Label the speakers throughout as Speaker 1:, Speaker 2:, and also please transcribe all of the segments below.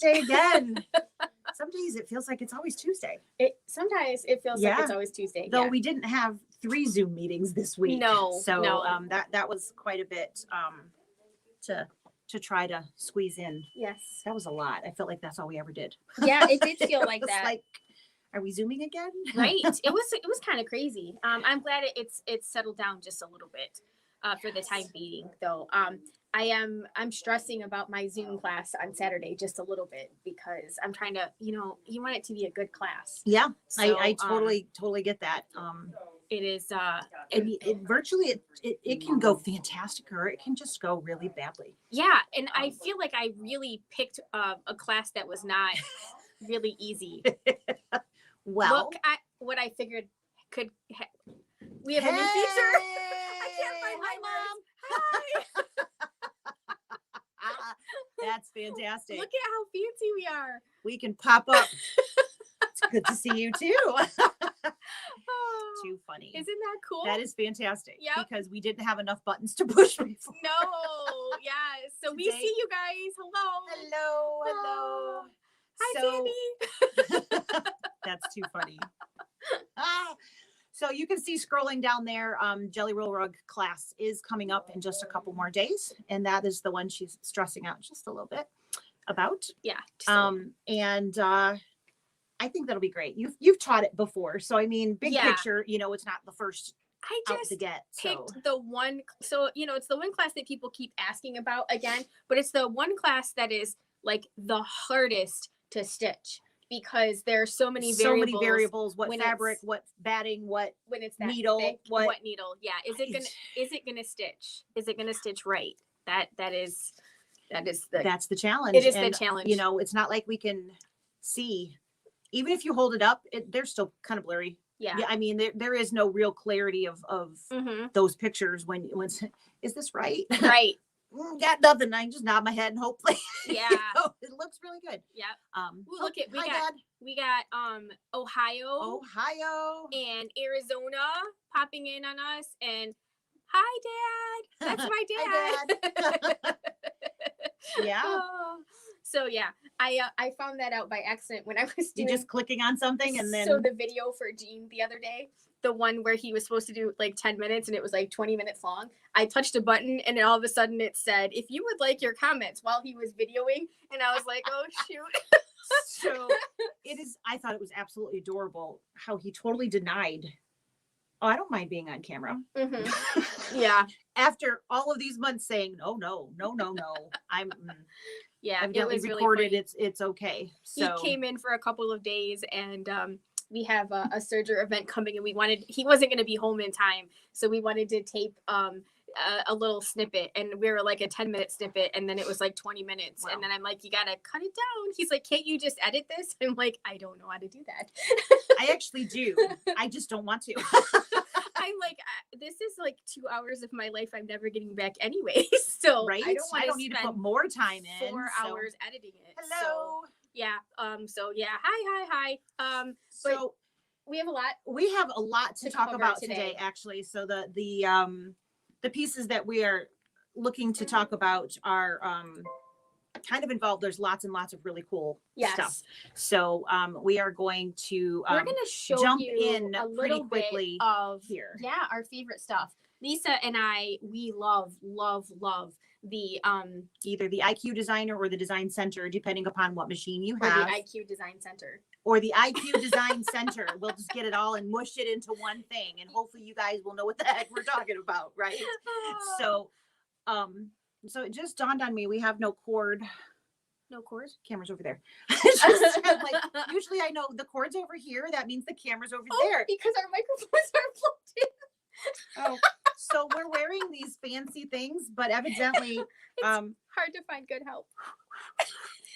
Speaker 1: Tuesday again. Some days it feels like it's always Tuesday.
Speaker 2: Sometimes it feels like it's always Tuesday.
Speaker 1: Though we didn't have 3 Zoom meetings this week.
Speaker 2: No.
Speaker 1: That was quite a bit to try to squeeze in.
Speaker 2: Yes.
Speaker 1: That was a lot. I felt like that's all we ever did.
Speaker 2: Yeah, it did feel like that.
Speaker 1: Like, are we Zooming again?
Speaker 2: Right. It was kind of crazy. I'm glad it's settled down just a little bit for the time being, though. I'm stressing about my Zoom class on Saturday just a little bit because I'm trying to, you want it to be a good class.
Speaker 1: Yeah, so, I totally get that.
Speaker 2: It is,
Speaker 1: virtually it can go fantastic or it can just go really badly.
Speaker 2: Yeah, and I feel like I really picked a class that was not really easy.
Speaker 1: Well,
Speaker 2: look at what I figured could. We have a new feature. I can't find my mom. Hi.
Speaker 1: That's fantastic.
Speaker 2: Look at how fancy we are.
Speaker 1: We can pop up. It's good to see you too. Too funny.
Speaker 2: Isn't that cool?
Speaker 1: That is fantastic.
Speaker 2: Yeah.
Speaker 1: Because we didn't have enough buttons to push before.
Speaker 2: No. Yeah. So today, we see you guys. Hello.
Speaker 1: Hello.
Speaker 2: Hi, Sandy.
Speaker 1: That's too funny. So you can see scrolling down there, Jelly Roll Rug class is coming up in just a couple more days. And that is the one she's stressing out just a little bit about.
Speaker 2: Yeah.
Speaker 1: And I think that'll be great. You've taught it before. So, I mean, big picture, it's not the first out to get.
Speaker 2: Picked the one. So, it's the one class that people keep asking about again, but it's the one class that is like the hardest to stitch. Because there are so many variables.
Speaker 1: What fabric, what batting, what
Speaker 2: when it's that
Speaker 1: needle,
Speaker 2: thick, what needle. Yeah. Is it gonna stitch? Is it gonna stitch right? That's
Speaker 1: the challenge.
Speaker 2: It is the challenge.
Speaker 1: It's not like we can see, even if you hold it up, they're still kind of blurry.
Speaker 2: Yeah.
Speaker 1: I mean, there is no real clarity of those pictures when is this right?
Speaker 2: Right.
Speaker 1: Got nothing. I just nod my head and hopefully.
Speaker 2: Yeah.
Speaker 1: It looks really good.
Speaker 2: Yeah. Look at we got Ohio and Arizona popping in on us, and hi Dad. That's my dad.
Speaker 1: Hi, Dad. Yeah.
Speaker 2: So yeah, I found that out by accident when I was doing
Speaker 1: just clicking on something and then
Speaker 2: the video for Gene the other day, the one where he was supposed to do like 10 minutes and it was like 20 minutes long. I touched a button and then all of a sudden it said, if you would like your comments, while he was videoing, and I was like, oh shoot.
Speaker 1: So I thought it was absolutely adorable how he totally denied. Oh, I don't mind being on camera.
Speaker 2: Mm-hmm. Yeah.
Speaker 1: After all of these months saying, no. I'm evidently recorded.
Speaker 2: Really
Speaker 1: it's okay. So
Speaker 2: he came in for a couple of days and we have a Serger event coming, and he wasn't going to be home in time. So we wanted to tape a little snippet, and we were like a 10-minute snippet, and then it was like 20 minutes. Wow. And then I'm like, you got to cut it down. He's like, can't you just edit this? I'm like, I don't know how to do that.
Speaker 1: I actually do. I just don't want to.
Speaker 2: I'm like, this is like 2 hours of my life I'm never getting back anyway. So
Speaker 1: right? I don't need to put more time in.
Speaker 2: 4 hours editing it.
Speaker 1: Hello.
Speaker 2: So, yeah. So yeah. Hi. So we have a lot
Speaker 1: to talk about today, actually. So the pieces that we are looking to talk about are kind of involved. There's lots and lots of really cool stuff. So we are going to
Speaker 2: we're going to show
Speaker 1: jump
Speaker 2: you
Speaker 1: in
Speaker 2: a
Speaker 1: pretty
Speaker 2: little
Speaker 1: quickly
Speaker 2: bit of
Speaker 1: here.
Speaker 2: Yeah, our favorite stuff. Lisa and I, we love the
Speaker 1: either the IQ Designer or the Design Center, depending upon what machine you have.
Speaker 2: Or the IQ Design Center.
Speaker 1: Or the IQ Design Center. We'll just get it all and mush it into one thing, and hopefully you guys will know what the heck we're talking about, right? So it just dawned on me, we have no cord.
Speaker 2: No cord?
Speaker 1: Camera's over there. Like, usually I know the cord's over here. That means the camera's over there.
Speaker 2: Because our microphones are plugged in.
Speaker 1: Oh, so we're wearing these fancy things, but evidently
Speaker 2: it's hard to find good help.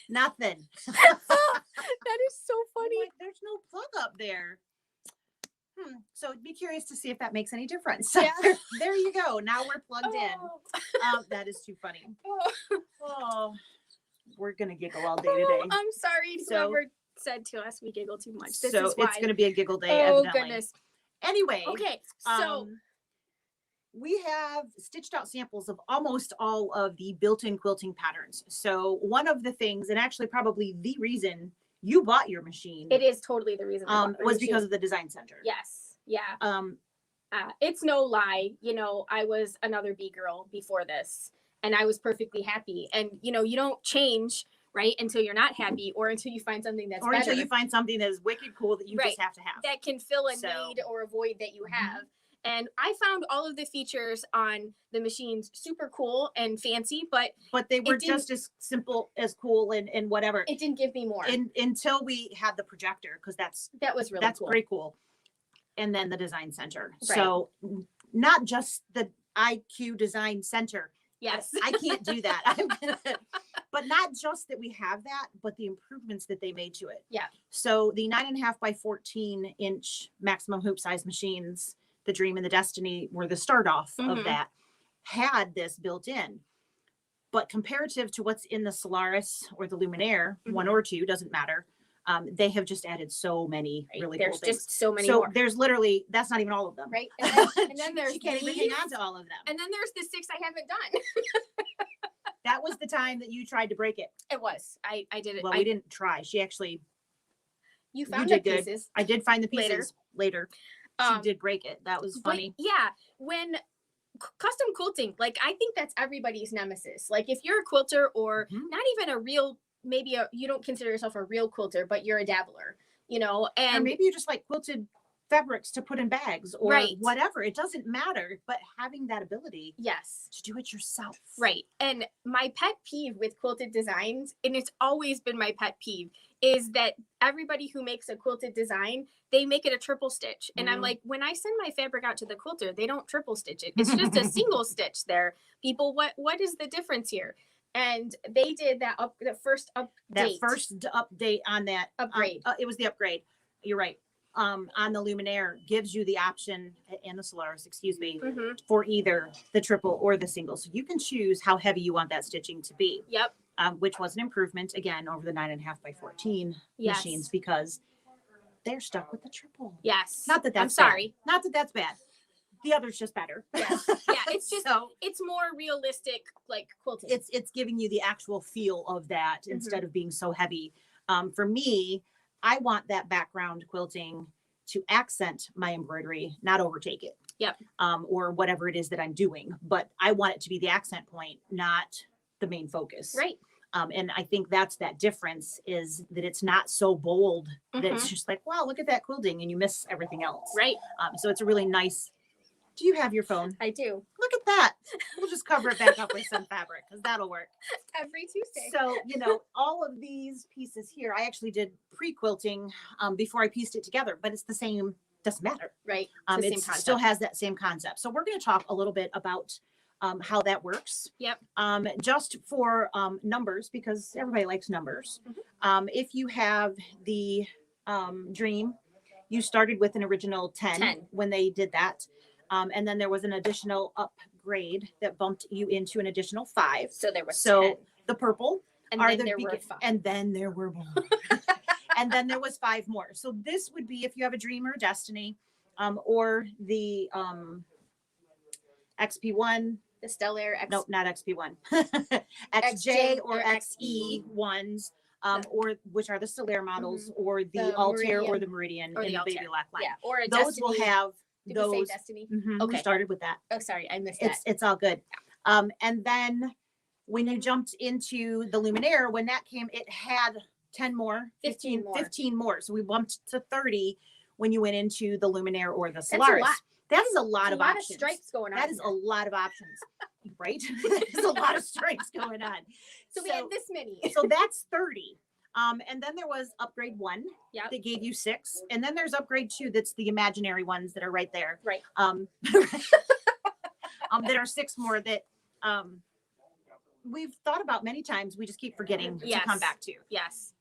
Speaker 1: Nothing.
Speaker 2: That is so funny.
Speaker 1: Like, there's no plug up there. So be curious to see if that makes any difference.
Speaker 2: Yeah.
Speaker 1: There you go. Now we're plugged in. That is too funny. Oh, we're gonna giggle all day today.
Speaker 2: I'm sorry. Whoever said to us we giggle too much. This
Speaker 1: so
Speaker 2: is why.
Speaker 1: It's gonna be a giggle day.
Speaker 2: Oh
Speaker 1: evidently.
Speaker 2: Goodness.
Speaker 1: Anyway.
Speaker 2: Okay. So
Speaker 1: we have stitched out samples of almost all of the built-in quilting patterns. So one of the things, and actually probably the reason you bought your machine,
Speaker 2: It is totally the reason I bought my
Speaker 1: was
Speaker 2: machine.
Speaker 1: because of the design center.
Speaker 2: Yes. Yeah. It's no lie. I was another bee girl before this, and I was perfectly happy. And, you don't change, right, until you're not happy or until you find something that's
Speaker 1: or
Speaker 2: better.
Speaker 1: until you find something that is wicked cool that you just have to have.
Speaker 2: That can fill a need or a void that you have. And I found all of the features on the machines super cool and fancy, but
Speaker 1: they were just as simple as cool and whatever.
Speaker 2: It didn't give me more
Speaker 1: until we had the projector, because that was really cool. Pretty cool. And then the design center. Right. So not just the IQ design center.
Speaker 2: Yes.
Speaker 1: I can't do that. But not just that we have that, but the improvements that they made to it.
Speaker 2: Yeah.
Speaker 1: So the 9.5 by 14 inch maximum hoop size machines, the Dream and the Destiny, were the start off of that, had this built in. But comparative to what's in the Solaris or the Luminaire, one or two, doesn't matter. They have just added so many really cool things. There's just
Speaker 2: so many more.
Speaker 1: There's literally, that's not even all of them.
Speaker 2: Right. And then there's
Speaker 1: you can't even hang on to all of them.
Speaker 2: And then there's the 6 I haven't done.
Speaker 1: That was the time that you tried to break it.
Speaker 2: It was. I did it.
Speaker 1: Well, we didn't try. She actually.
Speaker 2: You found the pieces.
Speaker 1: I did find the pieces later. She did break it. That was funny.
Speaker 2: Yeah. When custom quilting, like, I think that's everybody's nemesis. Like, if you're a quilter or not even a real, you don't consider yourself a real quilter, but you're a dabbler, and
Speaker 1: or maybe you just like quilted fabrics to put in bags or whatever. It doesn't matter, but having that ability to do it yourself.
Speaker 2: Right. And my pet peeve with quilted designs, and it's always been my pet peeve, is that everybody who makes a quilted design, they make it a triple stitch. And I'm like, when I send my fabric out to the quilter, they don't triple stitch it. It's just a single stitch there. People, what is the difference here? And they did that the first update.
Speaker 1: That first update on that
Speaker 2: upgrade.
Speaker 1: It was the upgrade. You're right. On the Luminaire gives you the option, and the Solaris, excuse me, for either the triple or the single. So you can choose how heavy you want that stitching to be.
Speaker 2: Yep.
Speaker 1: Which was an improvement again over the 9.5 by 14 machines, because they're stuck with the triple.
Speaker 2: Yes.
Speaker 1: Not that that's bad. Not that that's bad. The other's just better.
Speaker 2: Yes. Yeah. It's just it's more realistic, like quilting.
Speaker 1: It's giving you the actual feel of that instead of being so heavy. For me, I want that background quilting to accent my embroidery, not overtake it.
Speaker 2: Yep.
Speaker 1: Or whatever it is that I'm doing. But I want it to be the accent point, not the main focus.
Speaker 2: Right.
Speaker 1: And I think that's that difference, is that it's not so bold that it's just like, wow, look at that quilting, and you miss everything else.
Speaker 2: Right.
Speaker 1: So it's a really nice. Do you have your phone?
Speaker 2: I do.
Speaker 1: Look at that. We'll just cover it back up with some fabric, because that'll work.
Speaker 2: Every Tuesday.
Speaker 1: So, all of these pieces here, I actually did pre-quilting before I pieced it together, but it's the same, doesn't matter.
Speaker 2: Right.
Speaker 1: It still has that same concept. So we're going to talk a little bit about how that works.
Speaker 2: Yep.
Speaker 1: Just for numbers, because everybody likes numbers. If you have the Dream, you started with an original 10 when they did that. And then there was an additional upgrade that bumped you into an additional 5.
Speaker 2: So there was
Speaker 1: 10. The purple.
Speaker 2: And then there were 5.
Speaker 1: And then there were more. And then there was 5 more. So this would be if you have a Dream or a Destiny, or the XP1.
Speaker 2: The Stellar
Speaker 1: No, not XP1. XJ or XE ones, or which are the Stellar models, or the Altair or the Meridian
Speaker 2: or
Speaker 1: in
Speaker 2: the
Speaker 1: the baby lac line.
Speaker 2: Yeah, or a
Speaker 1: those
Speaker 2: Destiny.
Speaker 1: will have
Speaker 2: Did
Speaker 1: those.
Speaker 2: we say Destiny?
Speaker 1: We started with that.
Speaker 2: Oh, sorry, I missed that.
Speaker 1: It's all good. And then when you jumped into the Luminaire, when that came, it had 10 more, 15 more. So we bumped to 30 when you went into the Luminaire or the Solaris. That is a lot of options.
Speaker 2: Of stripes going on.
Speaker 1: That is a lot of options, right? There's a lot of stripes going on.
Speaker 2: So we had this many.
Speaker 1: So that's 30. And then there was upgrade 1 that gave you 6. And then there's upgrade 2. That's the imaginary ones that are right there.
Speaker 2: Right.
Speaker 1: That are 6 more that we've thought about many times. We just keep forgetting to come back to.
Speaker 2: Yes.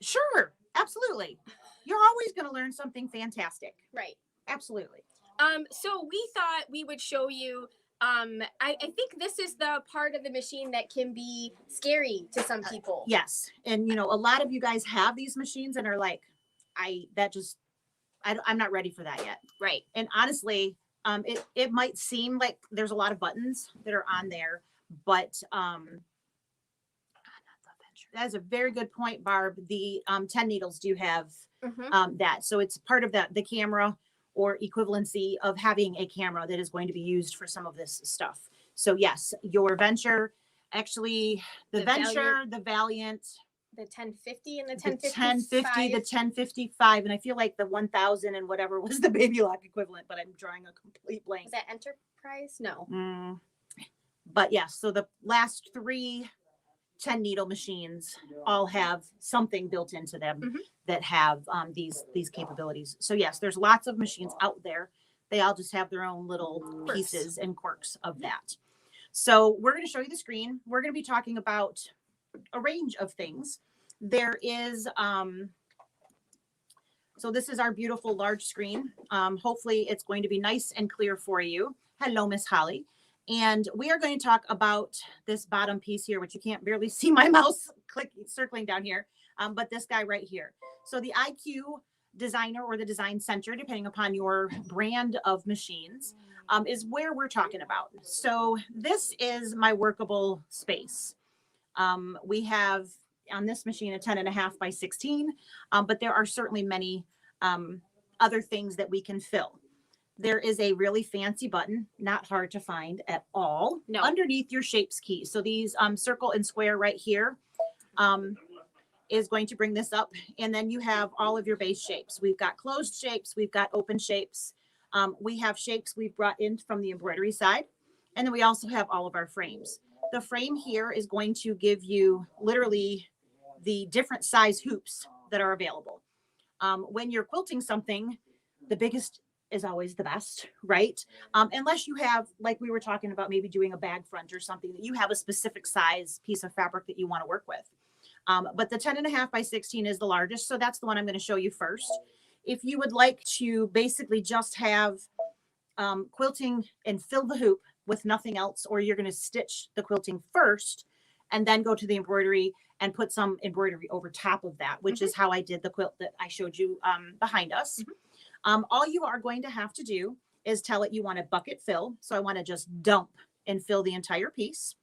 Speaker 1: Sure. Absolutely. You're always going to learn something fantastic.
Speaker 2: Right.
Speaker 1: Absolutely.
Speaker 2: So we thought we would show you, I think this is the part of the machine that can be scary to some people.
Speaker 1: Yes. And, a lot of you guys have these machines and are like, I'm not ready for that yet.
Speaker 2: Right.
Speaker 1: And honestly, it might seem like there's a lot of buttons that are on there, but that is a very good point, Barb. The 10 needles do have that. So it's part of the camera or equivalency of having a camera that is going to be used for some of this stuff. So yes, your Venture, actually the Venture, the Valiant,
Speaker 2: the 1050 and the
Speaker 1: 1050, the 1055, and I feel like the 1000 and whatever was the Baby Lock equivalent, but I'm drawing a complete blank.
Speaker 2: Is that Enterprise? No.
Speaker 1: But yes, so the last 3 10 needle machines all have something built into them that have these capabilities. So yes, there's lots of machines out there. They all just have their own little pieces and quirks of that. So we're going to show you the screen. We're going to be talking about a range of things. There is so this is our beautiful large screen. Hopefully it's going to be nice and clear for you. Hello, Miss Holly. And we are going to talk about this bottom piece here, which you can't barely see my mouse circling down here, but this guy right here. So the IQ Designer or the Design Center, depending upon your brand of machines, is where we're talking about. So this is my workable space. We have on this machine a 10.5 by 16, but there are certainly many other things that we can fill. There is a really fancy button, not hard to find at all, underneath your shapes key. So these circle and square right here is going to bring this up. And then you have all of your base shapes. We've got closed shapes. We've got open shapes. We have shapes we've brought in from the embroidery side. And then we also have all of our frames. The frame here is going to give you literally the different size hoops that are available. When you're quilting something, the biggest is always the best, right? Unless you have, like we were talking about, maybe doing a bag front or something that you have a specific size piece of fabric that you want to work with. But the 10.5 by 16 is the largest. So that's the one I'm going to show you first. If you would like to basically just have quilting and fill the hoop with nothing else, or you're going to stitch the quilting first and then go to the embroidery and put some embroidery over top of that, which is how I did the quilt that I showed you behind us. All you are going to have to do is tell it you want a bucket fill. So I want to just dump and fill the entire piece.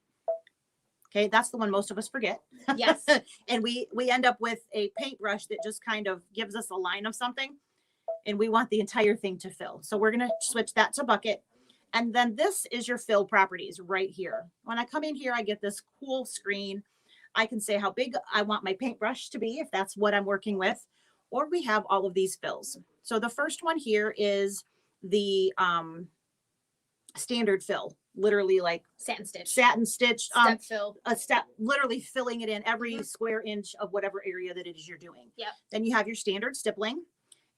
Speaker 1: Okay, that's the one most of us forget.
Speaker 2: Yes.
Speaker 1: And we end up with a paintbrush that just kind of gives us a line of something. And we want the entire thing to fill. So we're going to switch that to bucket. And then this is your fill properties right here. When I come in here, I get this cool screen. I can say how big I want my paintbrush to be, if that's what I'm working with. Or we have all of these fills. So the first one here is the standard fill, literally like
Speaker 2: satin stitch,
Speaker 1: step
Speaker 2: fill,
Speaker 1: a step, literally filling it in every square inch of whatever area that it is you're doing.
Speaker 2: Yep.
Speaker 1: Then you have your standard stippling,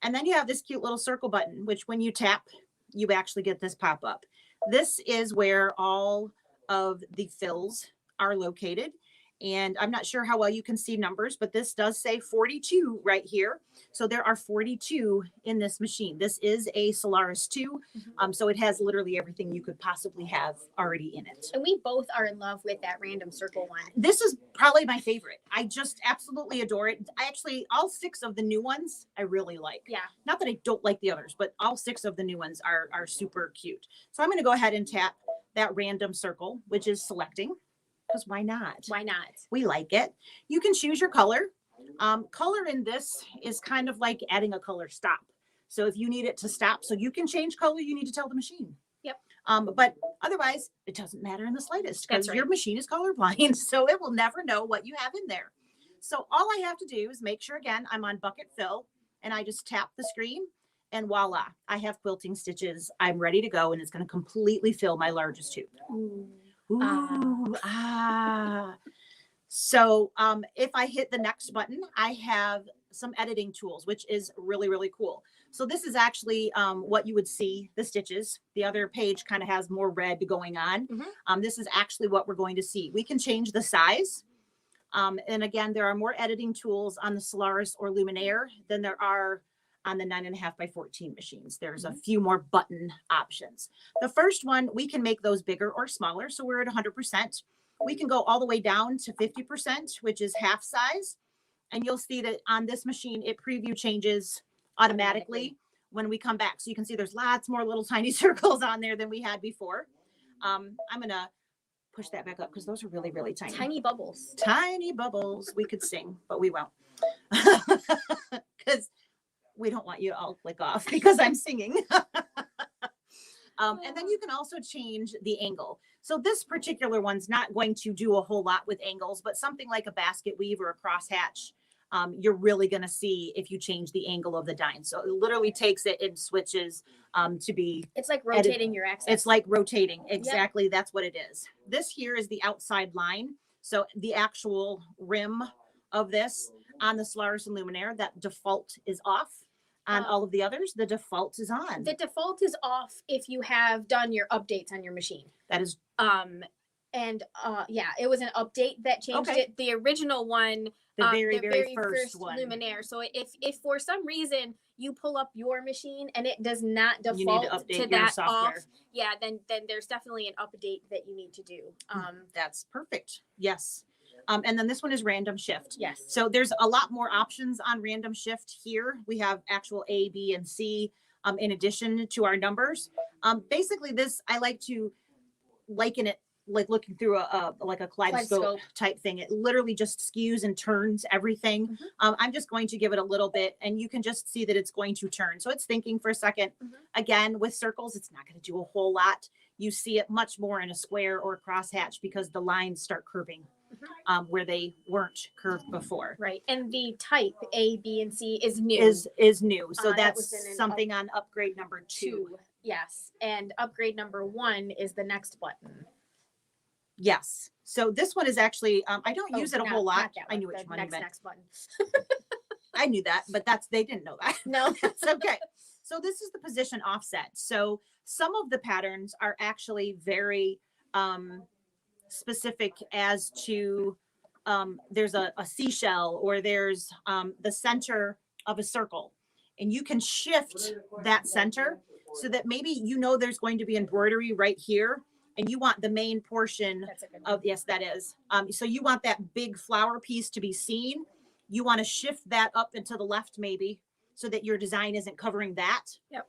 Speaker 1: and then you have this cute little circle button, which when you tap, you actually get this pop up. This is where all of the fills are located. And I'm not sure how well you can see numbers, but this does say 42 right here. So there are 42 in this machine. This is a Solaris 2. So it has literally everything you could possibly have already in it.
Speaker 2: And we both are in love with that random circle one.
Speaker 1: This is probably my favorite. I just absolutely adore it. I actually, all 6 of the new ones, I really like.
Speaker 2: Yeah.
Speaker 1: Not that I don't like the others, but all 6 of the new ones are super cute. So I'm going to go ahead and tap that random circle, which is selecting. Because why not?
Speaker 2: Why not?
Speaker 1: We like it. You can choose your color. Color in this is kind of like adding a color stop. So if you need it to stop, so you can change color, you need to tell the machine.
Speaker 2: Yep.
Speaker 1: But otherwise, it doesn't matter in the slightest because
Speaker 2: right.
Speaker 1: Your machine is colorblind, so it will never know what you have in there. So all I have to do is make sure, again, I'm on bucket fill, and I just tap the screen, and voila, I have quilting stitches. I'm ready to go, and it's going to completely fill my largest hoop. So if I hit the next button, I have some editing tools, which is really, really cool. So this is actually what you would see the stitches. The other page kind of has more red going on. This is actually what we're going to see. We can change the size. And again, there are more editing tools on the Solaris or Luminaire than there are on the 9.5 by 14 machines. There's a few more button options. The first one, we can make those bigger or smaller. So we're at 100%. We can go all the way down to 50%, which is half size. And you'll see that on this machine, it preview changes automatically when we come back. So you can see there's lots more little tiny circles on there than we had before. I'm going to push that back up because those are really, really tiny.
Speaker 2: Tiny bubbles.
Speaker 1: Tiny bubbles. We could sing, but we won't. Because we don't want you to all click off because I'm singing. And then you can also change the angle. So this particular one's not going to do a whole lot with angles, but something like a basket weave or a crosshatch, you're really going to see if you change the angle of the dine. So it literally takes it and switches to be.
Speaker 2: It's like rotating your axis.
Speaker 1: It's like rotating. Exactly. Yep. That's what it is. This here is the outside line. So the actual rim of this on the Solaris and Luminaire, that default is off. On all of the others, the default is on.
Speaker 2: The default is off if you have done your updates on your machine.
Speaker 1: That is.
Speaker 2: Yeah, it was an update that changed it. The original one,
Speaker 1: the very first one.
Speaker 2: Luminaire. So if for some reason you pull up your machine and it does not default to that software off, yeah, then there's definitely an update that you need to do.
Speaker 1: That's perfect. Yes. And then this one is random shift.
Speaker 2: Yes.
Speaker 1: So there's a lot more options on random shift here. We have actual A, B, and C in addition to our numbers. Basically this, I like to liken it like looking through like a kaleidoscope type thing. It literally just skews and turns everything. Mm-hmm. I'm just going to give it a little bit and you can just see that it's going to turn. So it's thinking for a second. Mm-hmm. Again, with circles, it's not going to do a whole lot. You see it much more in a square or a crosshatch because the lines start curving. Where they weren't curved before.
Speaker 2: Right. And the type A, B, and C is new.
Speaker 1: Is new. So that's something on upgrade number 2.
Speaker 2: Yes. And upgrade number 1 is the next button.
Speaker 1: Yes. So this one is actually, I don't use it a whole lot. I knew which one you meant.
Speaker 2: Next button.
Speaker 1: I knew that, but they didn't know that.
Speaker 2: No.
Speaker 1: It's okay. So this is the position offset. So some of the patterns are actually very, specific as to there's a seashell or there's the center of a circle and you can shift that center so that maybe there's going to be embroidery right here and you want the main portion of yes that is so you want that big flower piece to be seen. You want to shift that up and to the left maybe so that your design isn't covering that.
Speaker 2: Yep.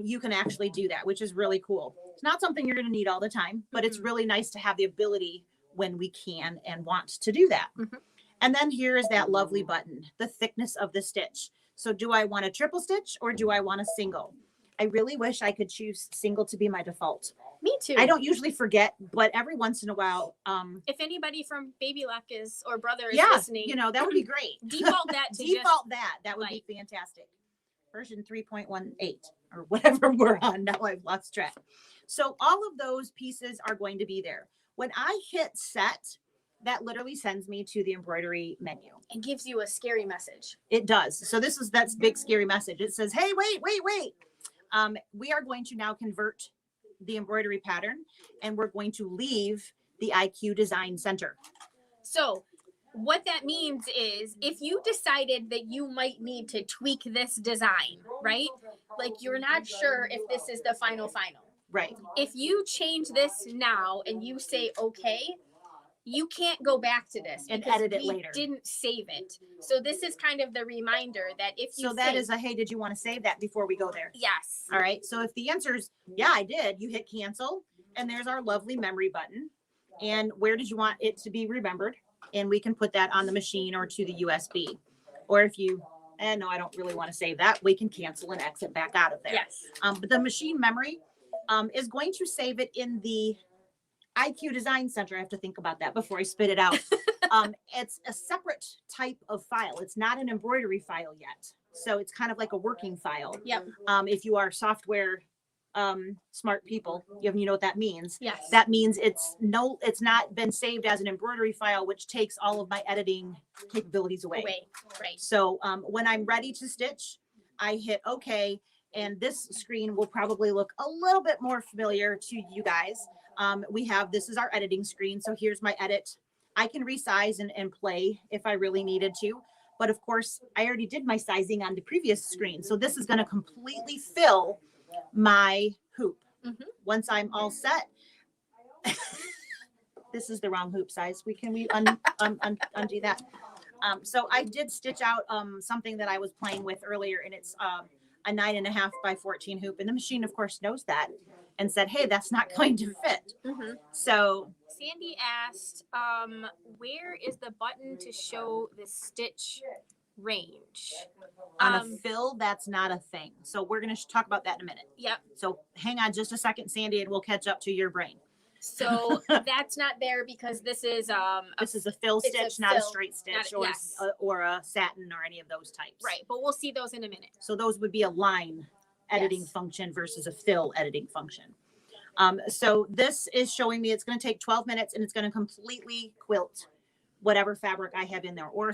Speaker 1: You can actually do that, which is really cool. It's not something you're going to need all the time, but it's really nice to have the ability when we can and want to do that. Mm-hmm. And then here is that lovely button, the thickness of the stitch. So do I want a triple stitch or do I want a single? I really wish I could choose single to be my default.
Speaker 2: Me too.
Speaker 1: I don't usually forget, but every once in a while.
Speaker 2: If anybody from Baby Luck or Brother is listening,
Speaker 1: that would be great.
Speaker 2: Default that to
Speaker 1: that would be fantastic. Version 3.18 or whatever we're on. Now I've lost track. So all of those pieces are going to be there. When I hit set, that literally sends me to the embroidery menu.
Speaker 2: It gives you a scary message.
Speaker 1: It does. So that's big scary message. It says, hey, wait. We are going to now convert the embroidery pattern and we're going to leave the IQ Design Center.
Speaker 2: So what that means is if you decided that you might need to tweak this design, right? Like you're not sure if this is the final.
Speaker 1: Right.
Speaker 2: If you change this now and you say, okay, you can't go back to this
Speaker 1: and edit it later.
Speaker 2: Didn't save it. So this is kind of the reminder that if you
Speaker 1: hey, did you want to save that before we go there?
Speaker 2: Yes.
Speaker 1: All right. So if the answer is, yeah, I did, you hit cancel and there's our lovely memory button. And where did you want it to be remembered? And we can put that on the machine or to the USB. Or if you, no, I don't really want to save that, we can cancel and exit back out of there.
Speaker 2: Yes.
Speaker 1: But the machine memory is going to save it in the IQ Design Center. I have to think about that before I spit it out. It's a separate type of file. It's not an embroidery file yet. So it's kind of like a working file.
Speaker 2: Yep.
Speaker 1: If you are software smart people, you know what that means.
Speaker 2: Yes.
Speaker 1: That means it's not been saved as an embroidery file, which takes all of my editing capabilities away.
Speaker 2: Right.
Speaker 1: So when I'm ready to stitch, I hit OK. And this screen will probably look a little bit more familiar to you guys. This is our editing screen. So here's my edit. I can resize and play if I really needed to. But of course, I already did my sizing on the previous screen. So this is going to completely fill my hoop. Mm-hmm. Once I'm all set, this is the wrong hoop size. Can we undo that? So I did stitch out something that I was playing with earlier, and it's a 9.5 by 14 hoop. And the machine, of course, knows that and said, hey, that's not going to fit.
Speaker 2: Mm-hmm.
Speaker 1: So
Speaker 2: Sandy asked, where is the button to show the stitch range?
Speaker 1: on a fill, that's not a thing. So we're going to talk about that in a minute.
Speaker 2: Yep.
Speaker 1: So hang on just a second, Sandy, and we'll catch up to your brain.
Speaker 2: So that's not there because this is a
Speaker 1: fill stitch, not a
Speaker 2: fill,
Speaker 1: straight stitch,
Speaker 2: not yes.
Speaker 1: or a satin or any of those types.
Speaker 2: Right, but we'll see those in a minute.
Speaker 1: So those would be a line editing
Speaker 2: Yes.
Speaker 1: function versus a fill editing function. So this is showing me it's going to take 12 minutes and it's going to completely quilt whatever fabric I have in there, or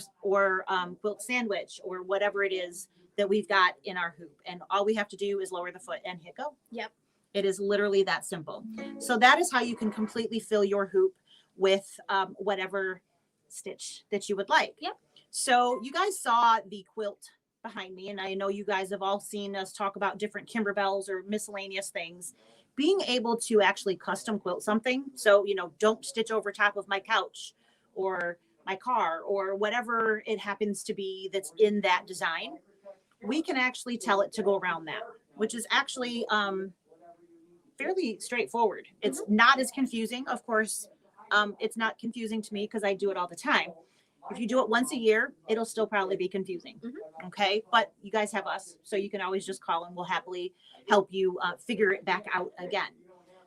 Speaker 1: quilt sandwich, or whatever it is that we've got in our hoop. And all we have to do is lower the foot and hit go.
Speaker 2: Yep.
Speaker 1: It is literally that simple. So that is how you can completely fill your hoop with whatever stitch that you would like.
Speaker 2: Yep.
Speaker 1: So you guys saw the quilt behind me, and I know you guys have all seen us talk about different Kimberbells or miscellaneous things. Being able to actually custom quilt something, so don't stitch over top of my couch or my car or whatever it happens to be that's in that design, we can actually tell it to go around that, which is actually fairly straightforward. It's not as confusing. Of course, it's not confusing to me because I do it all the time. If you do it once a year, it'll still probably be confusing. Okay. But you guys have us, so you can always just call and we'll happily help you figure it back out again.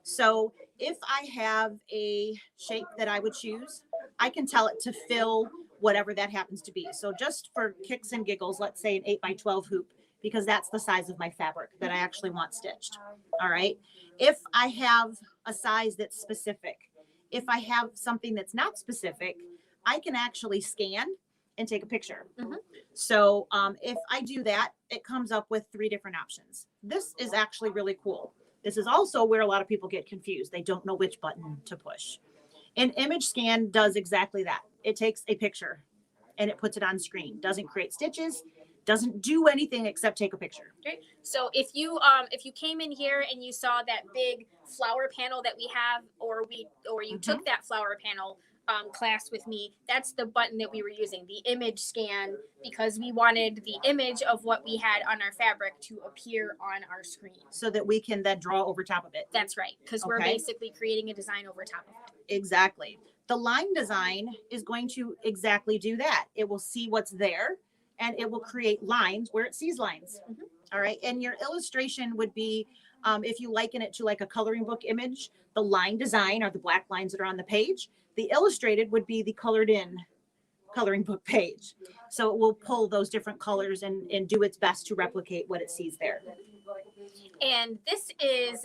Speaker 1: So if I have a shape that I would choose, I can tell it to fill whatever that happens to be. So just for kicks and giggles, let's say an 8 by 12 hoop, because that's the size of my fabric that I actually want stitched. All right. If I have a size that's specific, if I have something that's not specific, I can actually scan and take a picture. So if I do that, it comes up with 3 different options. This is actually really cool. This is also where a lot of people get confused. They don't know which button to push. An image scan does exactly that. It takes a picture and it puts it on screen. Doesn't create stitches, doesn't do anything except take a picture.
Speaker 2: Okay. So if you came in here and you saw that big flower panel that we have, or you took that flower panel class with me, that's the button that we were using, the image scan, because we wanted the image of what we had on our fabric to appear on our screen.
Speaker 1: So that we can then draw over top of it.
Speaker 2: That's right, because we're basically creating a design over top of it.
Speaker 1: Exactly. The line design is going to exactly do that. It will see what's there and it will create lines where it sees lines. All right. And your illustration would be, if you liken it to like a coloring book image, the line design are the black lines that are on the page. The illustrated would be the colored in coloring book page. So it will pull those different colors and do its best to replicate what it sees there.
Speaker 2: And this is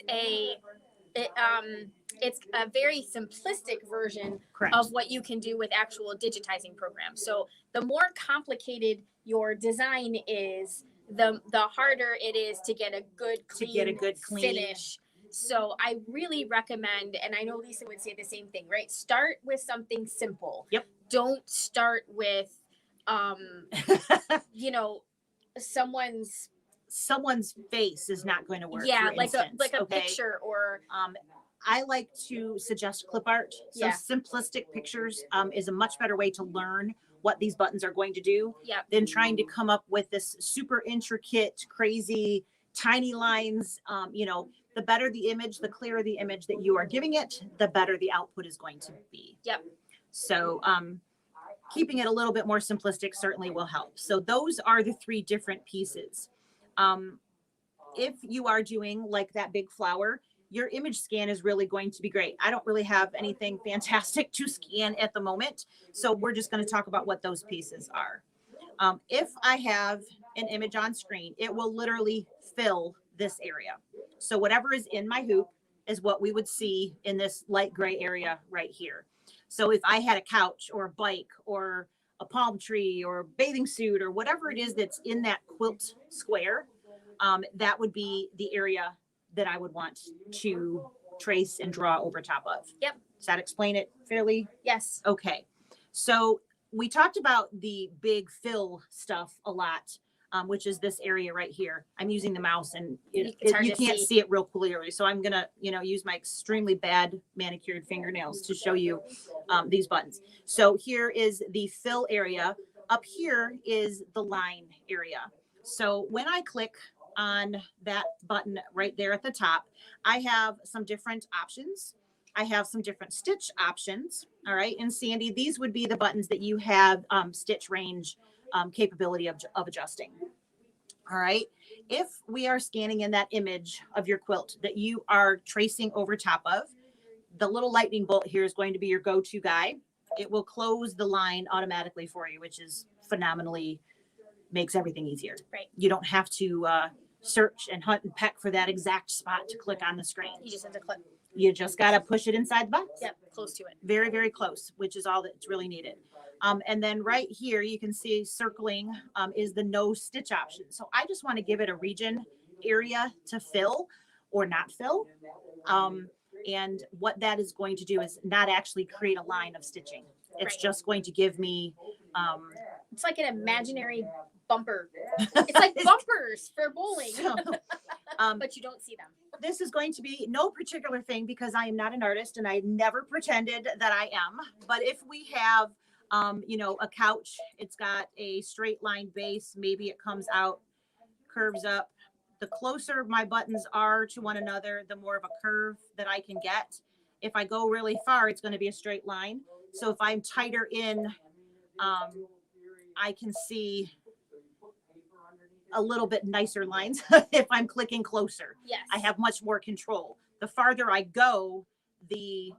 Speaker 2: it's a very simplistic version of what you can do with actual digitizing programs. So the more complicated your design is, the harder it is to get a good clean finish. So I really recommend, and I know Lisa would say the same thing, right? Start with something simple.
Speaker 1: Yep.
Speaker 2: Don't start with someone's
Speaker 1: face is not going to work.
Speaker 2: Yeah,
Speaker 1: for
Speaker 2: like
Speaker 1: instance,
Speaker 2: a picture or
Speaker 1: I like to suggest clip art. So simplistic pictures is a much better way to learn what these buttons are going to do than trying to come up with this super intricate, crazy, tiny lines. The better the image, the clearer the image that you are giving it, the better the output is going to be.
Speaker 2: Yep.
Speaker 1: So keeping it a little bit more simplistic certainly will help. So those are the 3 different pieces. If you are doing like that big flower, your image scan is really going to be great. I don't really have anything fantastic to scan at the moment, so we're just going to talk about what those pieces are. If I have an image on screen, it will literally fill this area. So whatever is in my hoop is what we would see in this light gray area right here. So if I had a couch or a bike or a palm tree or a bathing suit or whatever it is that's in that quilt square, that would be the area that I would want to trace and draw over top of.
Speaker 2: Yep.
Speaker 1: Does that explain it fairly?
Speaker 2: Yes.
Speaker 1: Okay. So we talked about the big fill stuff a lot, which is this area right here. I'm using the mouse and you can't see it real clearly. So I'm going to, use my extremely bad manicured fingernails to show you these buttons. So here is the fill area. Up here is the line area. So when I click on that button right there at the top, I have some different options. I have some different stitch options. All right. And Sandy, these would be the buttons that you have stitch range capability of adjusting. All right. If we are scanning in that image of your quilt that you are tracing over top of, the little lightning bolt here is going to be your go-to guy. It will close the line automatically for you, which is phenomenally makes everything easier.
Speaker 2: Right.
Speaker 1: You don't have to search and hunt and peck for that exact spot to click on the screen.
Speaker 2: You just have to click.
Speaker 1: You just got to push it inside the box.
Speaker 2: Yep, close to it.
Speaker 1: Very, very close, which is all that's really needed. And then right here, you can see circling is the no stitch option. So I just want to give it a region area to fill or not fill. And what that is going to do is not actually create a line of stitching. It's just going to give me.
Speaker 2: It's like an imaginary bumper. It's like bumpers for bowling.
Speaker 1: So,
Speaker 2: but you don't see them.
Speaker 1: This is going to be no particular thing because I am not an artist and I never pretended that I am. But if we have, a couch, it's got a straight line base. Maybe it comes out, curves up. The closer my buttons are to one another, the more of a curve that I can get. If I go really far, it's going to be a straight line. So if I'm tighter in, I can see a little bit nicer lines if I'm clicking closer.
Speaker 2: Yes.
Speaker 1: I have much more control. The farther I go, the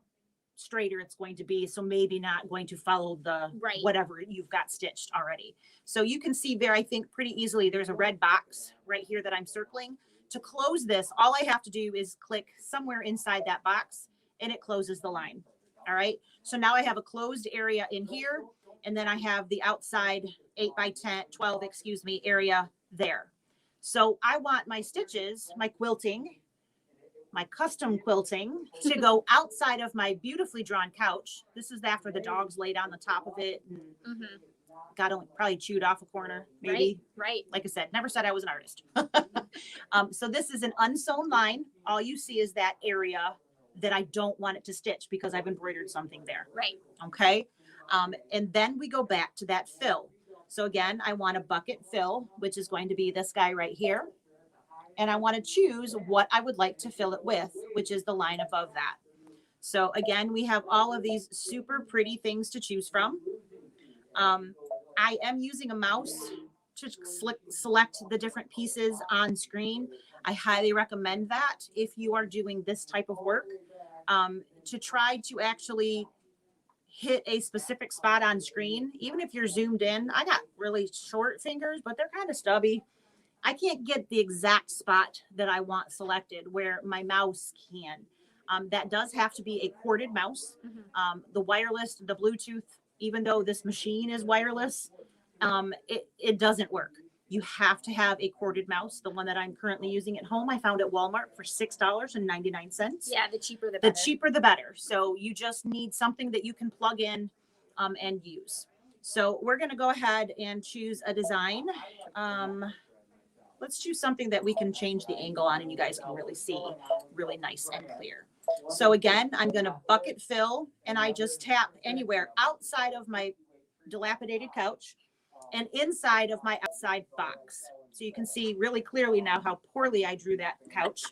Speaker 1: straighter it's going to be. So maybe not going to follow the whatever you've got stitched already. So you can see there, I think pretty easily, there's a red box right here that I'm circling. To close this, all I have to do is click somewhere inside that box and it closes the line. All right. So now I have a closed area in here. And then I have the outside 12 area there. So I want my stitches, my quilting, my custom quilting to go outside of my beautifully drawn couch. This is after the dogs laid on the top of it and got probably chewed off a corner, maybe.
Speaker 2: Right.
Speaker 1: Like I said, never said I was an artist. So this is an unsewn line. All you see is that area that I don't want it to stitch because I've embroidered something there.
Speaker 2: Right.
Speaker 1: Okay. And then we go back to that fill. So again, I want a bucket fill, which is going to be this guy right here. And I want to choose what I would like to fill it with, which is the line above that. So again, we have all of these super pretty things to choose from. I am using a mouse to select the different pieces on screen. I highly recommend that if you are doing this type of work, to try to actually hit a specific spot on screen. Even if you're zoomed in, I got really short fingers, but they're kind of stubby. I can't get the exact spot that I want selected where my mouse can. That does have to be a corded mouse. The wireless, the Bluetooth, even though this machine is wireless, it doesn't work. You have to have a corded mouse. The one that I'm currently using at home, I found at Walmart for $6.99.
Speaker 2: Yeah, the cheaper the better.
Speaker 1: The cheaper the better. So you just need something that you can plug in and use. So we're going to go ahead and choose a design. Let's choose something that we can change the angle on and you guys can really see really nice and clear. So again, I'm going to bucket fill and I just tap anywhere outside of my dilapidated couch and inside of my outside box. So you can see really clearly now how poorly I drew that couch.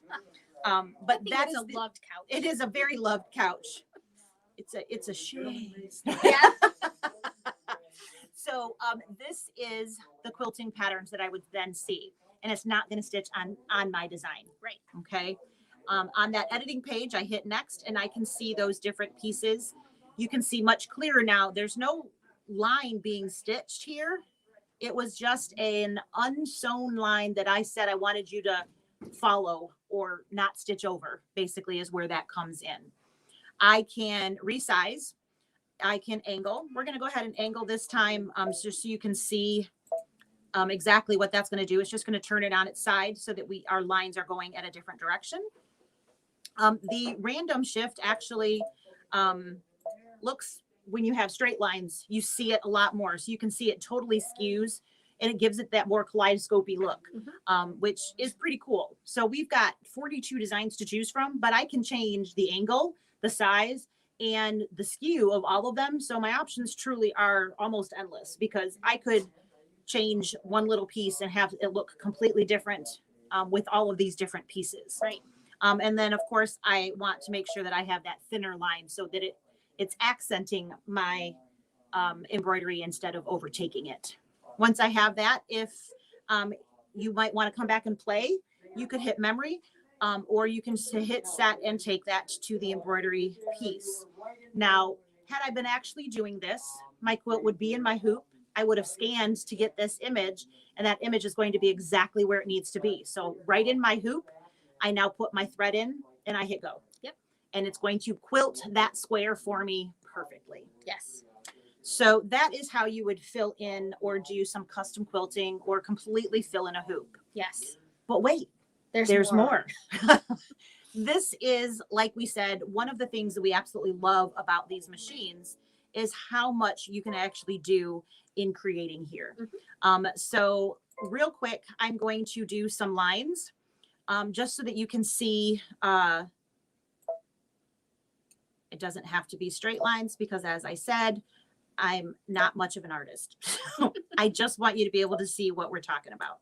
Speaker 1: But that is
Speaker 2: a loved couch.
Speaker 1: It is a very loved couch. It's a shame.
Speaker 2: Yeah.
Speaker 1: So this is the quilting patterns that I would then see. And it's not going to stitch on my design.
Speaker 2: Right.
Speaker 1: Okay. On that editing page, I hit next and I can see those different pieces. You can see much clearer now. There's no line being stitched here. It was just an unsewn line that I said I wanted you to follow or not stitch over, basically is where that comes in. I can resize. I can angle. We're going to go ahead and angle this time just so you can see exactly what that's going to do. It's just going to turn it on its side so that our lines are going at a different direction. The random shift actually looks, when you have straight lines, you see it a lot more. So you can see it totally skews and it gives it that more kaleidoscopy look, which is pretty cool. So we've got 42 designs to choose from, but I can change the angle, the size, and the skew of all of them. So my options truly are almost endless because I could change one little piece and have it look completely different with all of these different pieces.
Speaker 2: Right.
Speaker 1: And then of course I want to make sure that I have that thinner line so that it's accenting my embroidery instead of overtaking it. Once I have that, if you might want to come back and play, you could hit memory, or you can hit set and take that to the embroidery piece. Now, had I been actually doing this, my quilt would be in my hoop. I would have scanned to get this image, and that image is going to be exactly where it needs to be. So right in my hoop, I now put my thread in and I hit go.
Speaker 2: Yep.
Speaker 1: And it's going to quilt that square for me perfectly.
Speaker 2: Yes.
Speaker 1: So that is how you would fill in or do some custom quilting or completely fill in a hoop.
Speaker 2: Yes.
Speaker 1: But wait, there's more. This is, like we said, one of the things that we absolutely love about these machines is how much you can actually do in creating here.
Speaker 2: Mm-hmm.
Speaker 1: So real quick, I'm going to do some lines just so that you can see. It doesn't have to be straight lines because, as I said, I'm not much of an artist. I just want you to be able to see what we're talking about.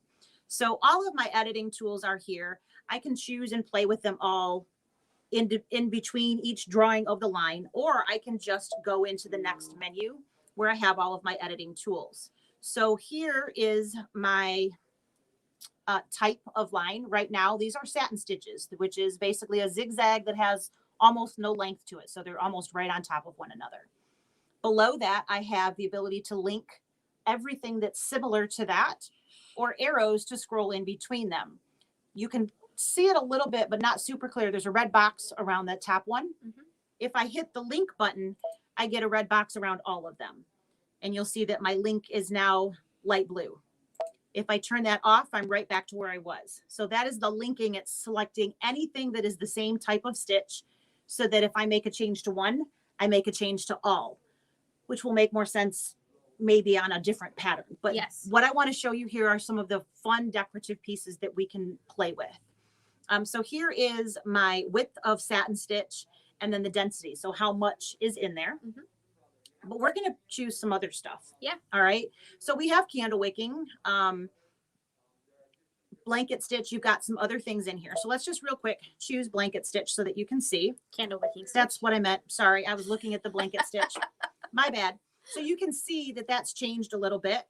Speaker 1: So all of my editing tools are here. I can choose and play with them all in between each drawing of the line, or I can just go into the next menu where I have all of my editing tools. So here is my type of line right now. These are satin stitches, which is basically a zigzag that has almost no length to it. So they're almost right on top of one another. Below that, I have the ability to link everything that's similar to that, or arrows to scroll in between them. You can see it a little bit, but not super clear. There's a red box around that top one. Mm-hmm. If I hit the link button, I get a red box around all of them. And you'll see that my link is now light blue. If I turn that off, I'm right back to where I was. So that is the linking. It's selecting anything that is the same type of stitch so that if I make a change to one, I make a change to all, which will make more sense maybe on a different pattern. But yes, what I want to show you here are some of the fun decorative pieces that we can play with. So here is my width of satin stitch and then the density. So how much is in there. Mm-hmm. But we're going to choose some other stuff.
Speaker 2: Yeah.
Speaker 1: All right. So we have candle wicking, blanket stitch. You've got some other things in here. So let's just real quick choose blanket stitch so that you can see.
Speaker 2: Candle wicking stitch.
Speaker 1: That's what I meant. Sorry. I was looking at the blanket stitch. My bad. So you can see that that's changed a little bit.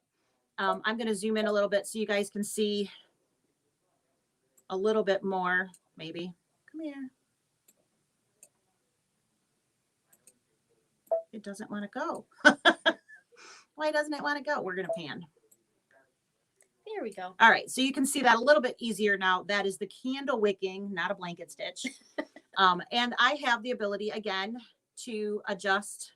Speaker 1: I'm going to zoom in a little bit so you guys can see a little bit more, maybe. Come here. It doesn't want to go. Why doesn't it want to go? We're going to pan.
Speaker 2: There we go.
Speaker 1: All right. So you can see that a little bit easier now. That is the candle wicking, not a blanket stitch. And I have the ability, again, to adjust.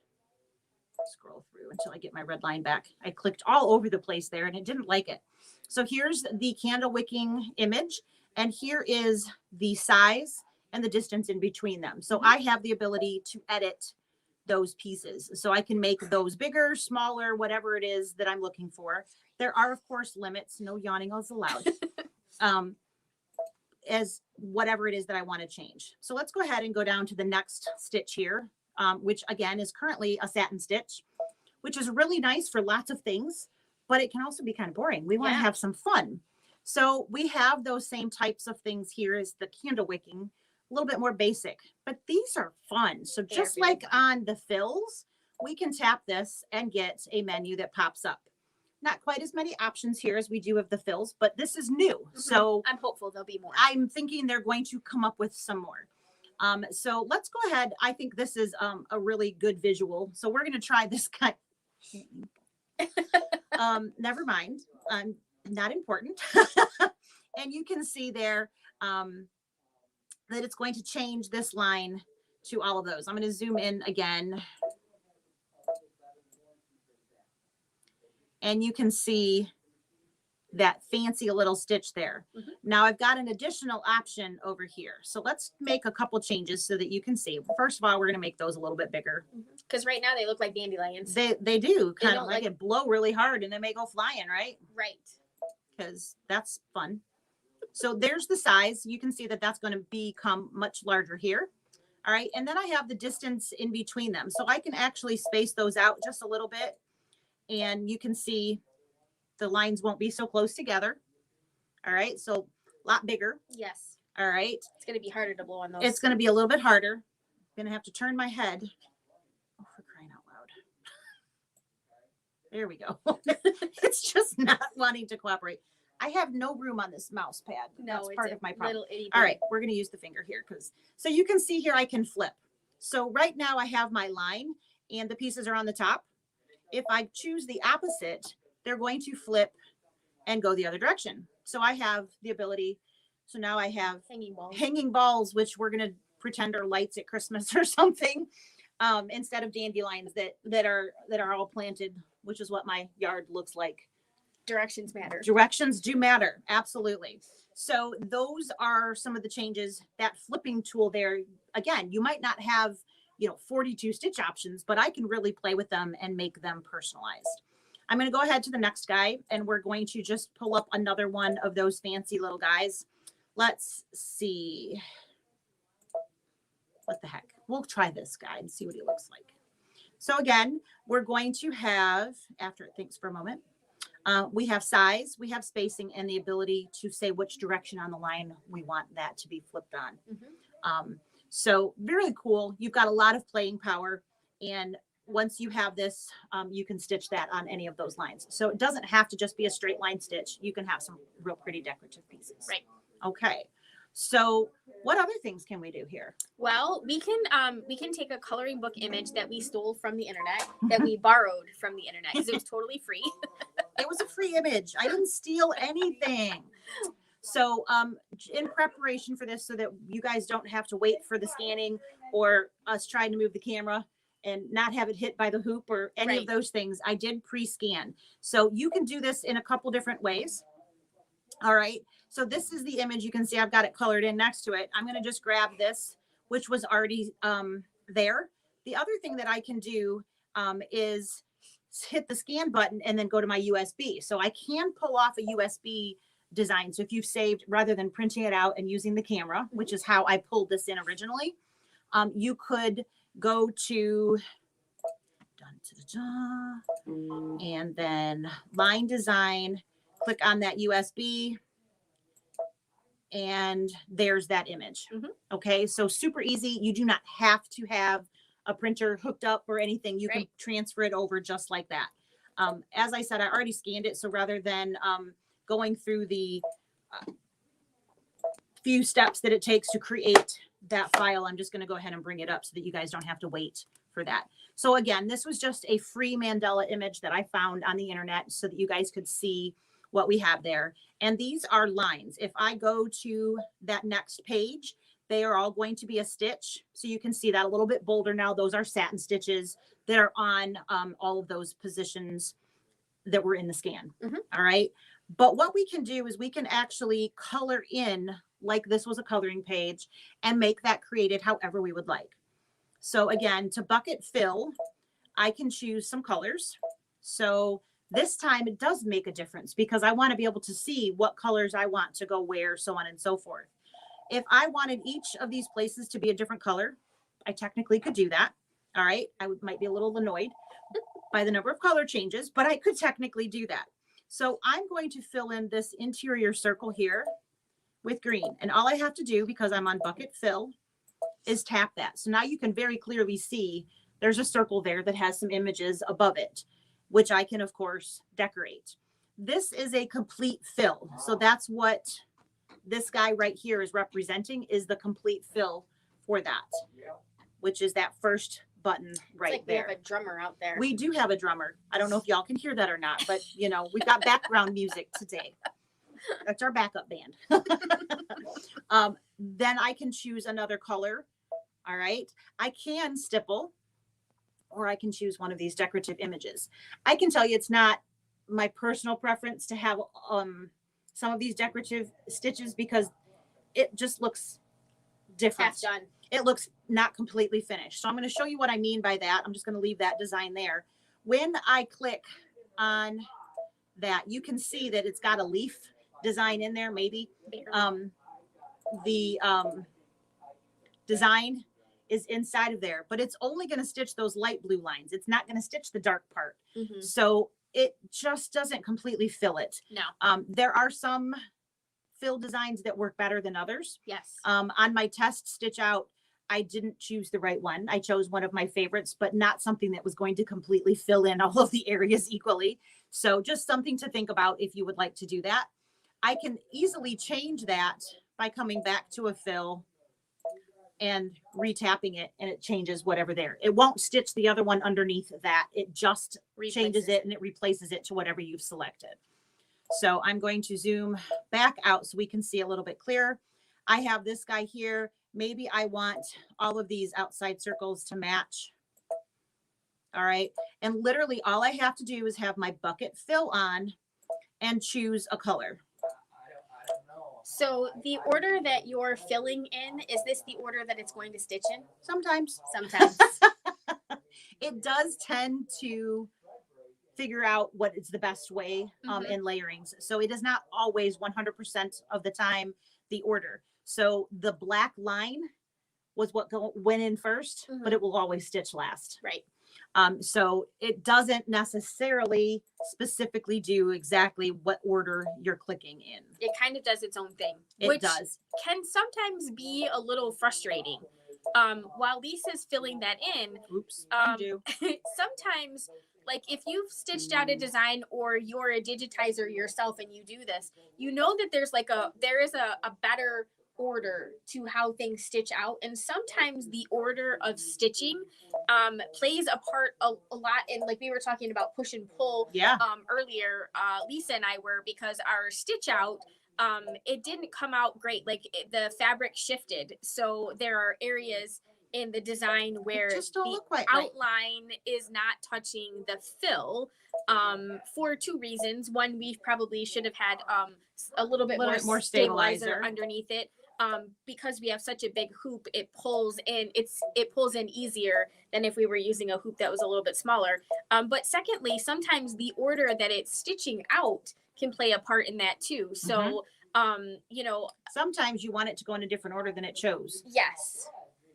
Speaker 1: Scroll through until I get my red line back. I clicked all over the place there and it didn't like it. So here's the candle wicking image. And here is the size and the distance in between them. So I have the ability to edit those pieces. So I can make those bigger, smaller, whatever it is that I'm looking for. There are, of course, limits. No yawning is allowed. As whatever it is that I want to change. So let's go ahead and go down to the next stitch here, which again is currently a satin stitch, which is really nice for lots of things, but it can also be kind of boring. We want to have some fun. So we have those same types of things here as the candle wicking, a little bit more basic, but these are fun. So just like on the fills, we can tap this and get a menu that pops up. Not quite as many options here as we do of the fills, but this is new. Mm-hmm. So
Speaker 2: I'm hopeful there'll be more.
Speaker 1: I'm thinking they're going to come up with some more. So let's go ahead. I think this is a really good visual. So we're going to try this kind. Never mind. Not important. And you can see there that it's going to change this line to all of those. I'm going to zoom in again. And you can see that fancy little stitch there. Mm-hmm. Now I've got an additional option over here. So let's make a couple changes so that you can see. First of all, we're going to make those a little bit bigger.
Speaker 2: Because right now they look like dandelions.
Speaker 1: They do kind of like it blow really hard and they may go flying, right?
Speaker 2: Right.
Speaker 1: Because that's fun. So there's the size. You can see that that's going to become much larger here. All right. And then I have the distance in between them. So I can actually space those out just a little bit. And you can see the lines won't be so close together. All right. So a lot bigger.
Speaker 2: Yes.
Speaker 1: All right.
Speaker 2: It's going to be harder to blow on those.
Speaker 1: It's going to be a little bit harder. I'm going to have to turn my head. Oh, for crying out loud. There we go. It's just not wanting to cooperate. I have no room on this mouse pad.
Speaker 2: No,
Speaker 1: that's
Speaker 2: it's
Speaker 1: part of my problem.
Speaker 2: All
Speaker 1: right, we're going to use the finger here so you can see here I can flip. So right now I have my line and the pieces are on the top. If I choose the opposite, they're going to flip and go the other direction. So I have the ability. So now I have hanging balls, which we're going to pretend are lights at Christmas or something, instead of dandelions that are all planted, which is what my yard looks like.
Speaker 2: Directions matter.
Speaker 1: Directions do matter. Absolutely. So those are some of the changes. That flipping tool there, again, you might not have, 42 stitch options, but I can really play with them and make them personalized. I'm going to go ahead to the next guy and we're going to just pull up another one of those fancy little guys. Let's see. What the heck? We'll try this guy and see what he looks like. So again, we're going to have, after it thinks for a moment, we have size, we have spacing, and the ability to say which direction on the line we want that to be flipped on. Mm-hmm. So very cool. You've got a lot of playing power. And once you have this, you can stitch that on any of those lines. So it doesn't have to just be a straight line stitch. You can have some real pretty decorative pieces.
Speaker 2: Right.
Speaker 1: Okay. So what other things can we do here?
Speaker 2: Well, we can take a coloring book image that we stole from the internet, that we borrowed from the internet because it was totally free.
Speaker 1: It was a free image. I didn't steal anything. So in preparation for this, so that you guys don't have to wait for the scanning or us trying to move the camera and not have it hit by the hoop or any of those things, I did pre-scan. So you can do this in a couple different ways. All right. So this is the image. You can see I've got it colored in next to it. I'm going to just grab this, which was already there. The other thing that I can do is hit the scan button and then go to my USB. So I can pull off a USB design. So if you've saved, rather than printing it out and using the camera, which is how I pulled this in originally, you could go to and then line design, click on that USB, and there's that image. Mm-hmm. Okay, so super easy. You do not have to have a printer hooked up or anything. You can transfer it over just like that. As I said, I already scanned it. So rather than going through the few steps that it takes to create that file, I'm just going to go ahead and bring it up so that you guys don't have to wait for that. So again, this was just a free Mandela image that I found on the internet so that you guys could see what we have there. And these are lines. If I go to that next page, they are all going to be a stitch. So you can see that a little bit bolder now. Those are satin stitches that are on all of those positions that were in the scan. Mm-hmm. All right. But what we can do is we can actually color in like this was a coloring page and make that created however we would like. So again, to bucket fill, I can choose some colors. So this time it does make a difference because I want to be able to see what colors I want to go where, so on and so forth. If I wanted each of these places to be a different color, I technically could do that. All right. Might be a little annoyed by the number of color changes, but I could technically do that. So I'm going to fill in this interior circle here with green. And all I have to do, because I'm on bucket fill, is tap that. So now you can very clearly see there's a circle there that has some images above it, which I can, of course, decorate. This is a complete fill. So that's what this guy right here is representing, is the complete fill for that, which is that first button right there.
Speaker 2: We have a drummer out there.
Speaker 1: We do have a drummer. I don't know if y'all can hear that or not, but we've got background music today. That's our backup band. Then I can choose another color. All right. I can stipple, or I can choose one of these decorative images. I can tell you it's not my personal preference to have some of these decorative stitches because it just looks different.
Speaker 2: Half done.
Speaker 1: It looks not completely finished. So I'm going to show you what I mean by that. I'm just going to leave that design there. When I click on that, you can see that it's got a leaf design in there, maybe. The design is inside of there, but it's only going to stitch those light blue lines. It's not going to stitch the dark part. Mm-hmm. So it just doesn't completely fill it.
Speaker 2: No.
Speaker 1: There are some fill designs that work better than others.
Speaker 2: Yes.
Speaker 1: On my test stitch out, I didn't choose the right one. I chose one of my favorites, but not something that was going to completely fill in all of the areas equally. So just something to think about if you would like to do that. I can easily change that by coming back to a fill and retapping it, and it changes whatever there. It won't stitch the other one underneath that. It just changes it and it replaces it to whatever you've selected. So I'm going to zoom back out so we can see a little bit clearer. I have this guy here. Maybe I want all of these outside circles to match. All right. And literally all I have to do is have my bucket fill on and choose a color.
Speaker 2: So the order that you're filling in, is this the order that it's going to stitch in?
Speaker 1: Sometimes.
Speaker 2: Sometimes.
Speaker 1: It does tend to figure out what is the best way in layerings. So it is not always 100% of the time the order. So the black line was what went in first, but it will always stitch last.
Speaker 2: Right.
Speaker 1: So it doesn't necessarily specifically do exactly what order you're clicking in.
Speaker 2: It kind of does its own thing.
Speaker 1: It does.
Speaker 2: Can sometimes be a little frustrating. While Lisa's filling that in, sometimes, like if you've stitched out a design or you're a digitizer yourself and you do this, you know that there is a better order to how things stitch out, and sometimes the order of stitching plays a part a lot in, like we were talking about push and pull earlier, Lisa and I were, because our stitch out it didn't come out great, like the fabric shifted, so there are areas in the design where the outline is not touching the fill for two reasons. One, we probably should have had a little bit more stabilizer underneath it. Because we have such a big hoop, it pulls in. It pulls in easier than if we were using a hoop that was a little bit smaller. But secondly, sometimes the order that it's stitching out can play a part in that too. So, you know,
Speaker 1: sometimes you want it to go in a different order than it chose.
Speaker 2: Yes.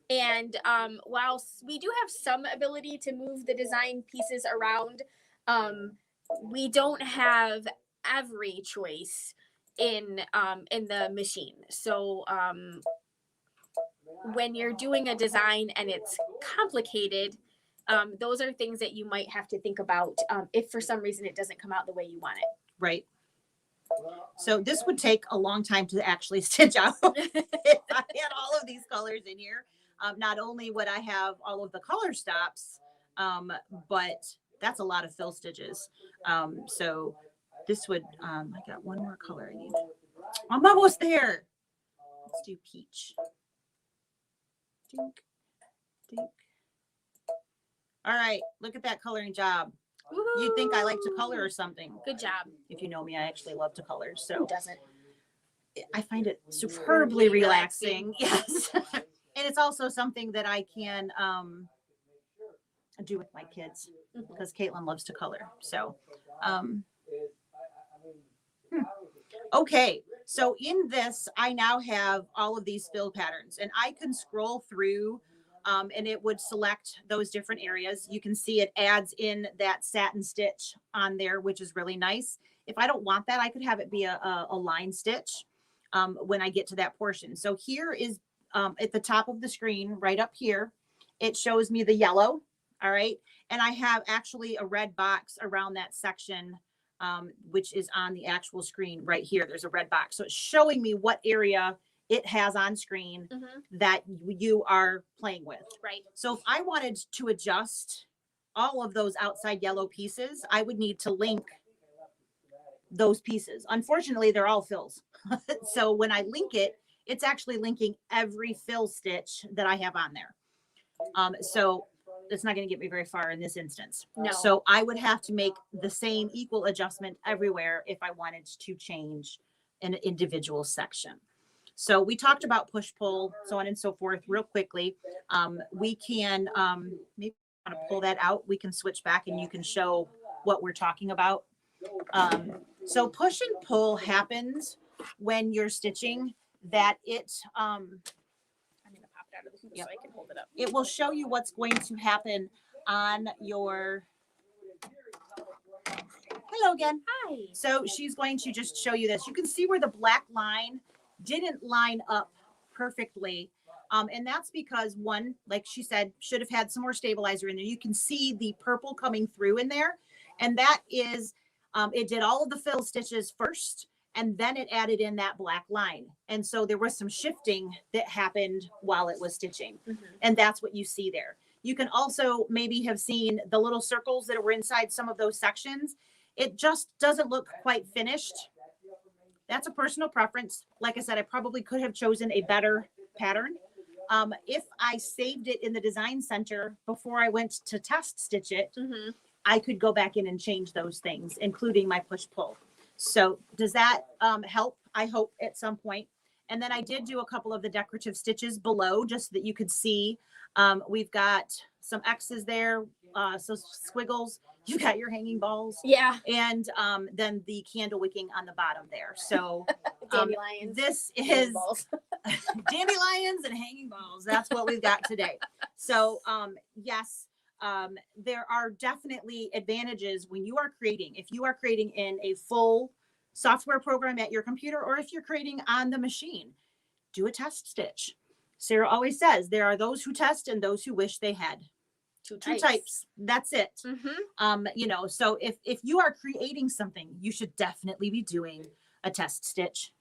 Speaker 2: And while we do have some ability to move the design pieces around, we don't have every choice in the machine. So when you're doing a design and it's complicated, those are things that you might have to think about if for some reason it doesn't come out the way you want it.
Speaker 1: Right. So this would take a long time to actually stitch out. If I had all of these colors in here, not only would I have all of the color stops, but that's a lot of fill stitches. So this would, I got one more color I need. I'm almost there. Let's do peach. Dink, dink. All right, look at that coloring job.
Speaker 2: Woo-hoo.
Speaker 1: You'd think I like to color or something.
Speaker 2: Good job.
Speaker 1: If you know me, I actually love to color. So
Speaker 2: who doesn't?
Speaker 1: I find it superbly relaxing. Yes. And it's also something that I can do with my kids because Caitlin loves to color. So, okay. So in this, I now have all of these fill patterns and I can scroll through and it would select those different areas. You can see it adds in that satin stitch on there, which is really nice. If I don't want that, I could have it be a line stitch when I get to that portion. So here is at the top of the screen, right up here, it shows me the yellow. All right. And I have actually a red box around that section, which is on the actual screen right here. There's a red box. So it's showing me what area it has on screen that you are playing with.
Speaker 2: Right.
Speaker 1: So if I wanted to adjust all of those outside yellow pieces, I would need to link those pieces. Unfortunately, they're all fills. So when I link it, it's actually linking every fill stitch that I have on there. So it's not going to get me very far in this instance.
Speaker 2: No.
Speaker 1: So I would have to make the same equal adjustment everywhere if I wanted to change an individual section. So we talked about push pull, so on and so forth real quickly. We can maybe want to pull that out. We can switch back and you can show what we're talking about. So push and pull happens when you're stitching that it I'm going to pop it out of the hoop so I can hold it up. It will show you what's going to happen on your Hello again.
Speaker 2: Hi.
Speaker 1: So she's going to just show you this. You can see where the black line didn't line up perfectly. And that's because one, like she said, should have had some more stabilizer in there. You can see the purple coming through in there. And that is, it did all of the fill stitches first, and then it added in that black line. And so there was some shifting that happened while it was stitching. And that's what you see there. You can also maybe have seen the little circles that were inside some of those sections. It just doesn't look quite finished. That's a personal preference. Like I said, I probably could have chosen a better pattern. If I saved it in the design center before I went to test stitch it, I could go back in and change those things, including my push pull. So does that help? I hope at some point. And then I did do a couple of the decorative stitches below just so that you could see. We've got some X's there, so squiggles. You got your hanging balls.
Speaker 2: Yeah.
Speaker 1: And then the candle wicking on the bottom there. So
Speaker 2: Dandelions.
Speaker 1: This is dandelions and hanging balls. That's what we've got today. So yes, there are definitely advantages when you are creating. If you are creating in a full software program at your computer, or if you're creating on the machine, do a test stitch. Sarah always says there are those who test and those who wish they had two types. That's it. You know, so if you are creating something, you should definitely be doing a test stitch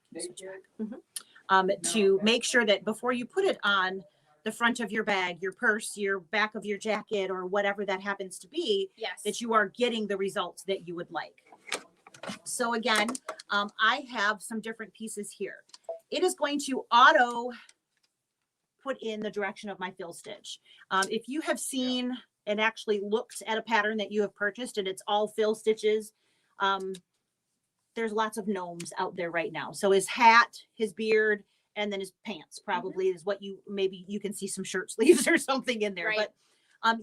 Speaker 1: to make sure that before you put it on the front of your bag, your purse, your back of your jacket, or whatever that happens to be, that you are getting the results that you would like. So again, I have some different pieces here. It is going to auto put in the direction of my fill stitch. If you have seen and actually looked at a pattern that you have purchased and it's all fill stitches, there's lots of gnomes out there right now. So his hat, his beard, and then his pants probably is what you, maybe you can see some shirt sleeves or something in there, but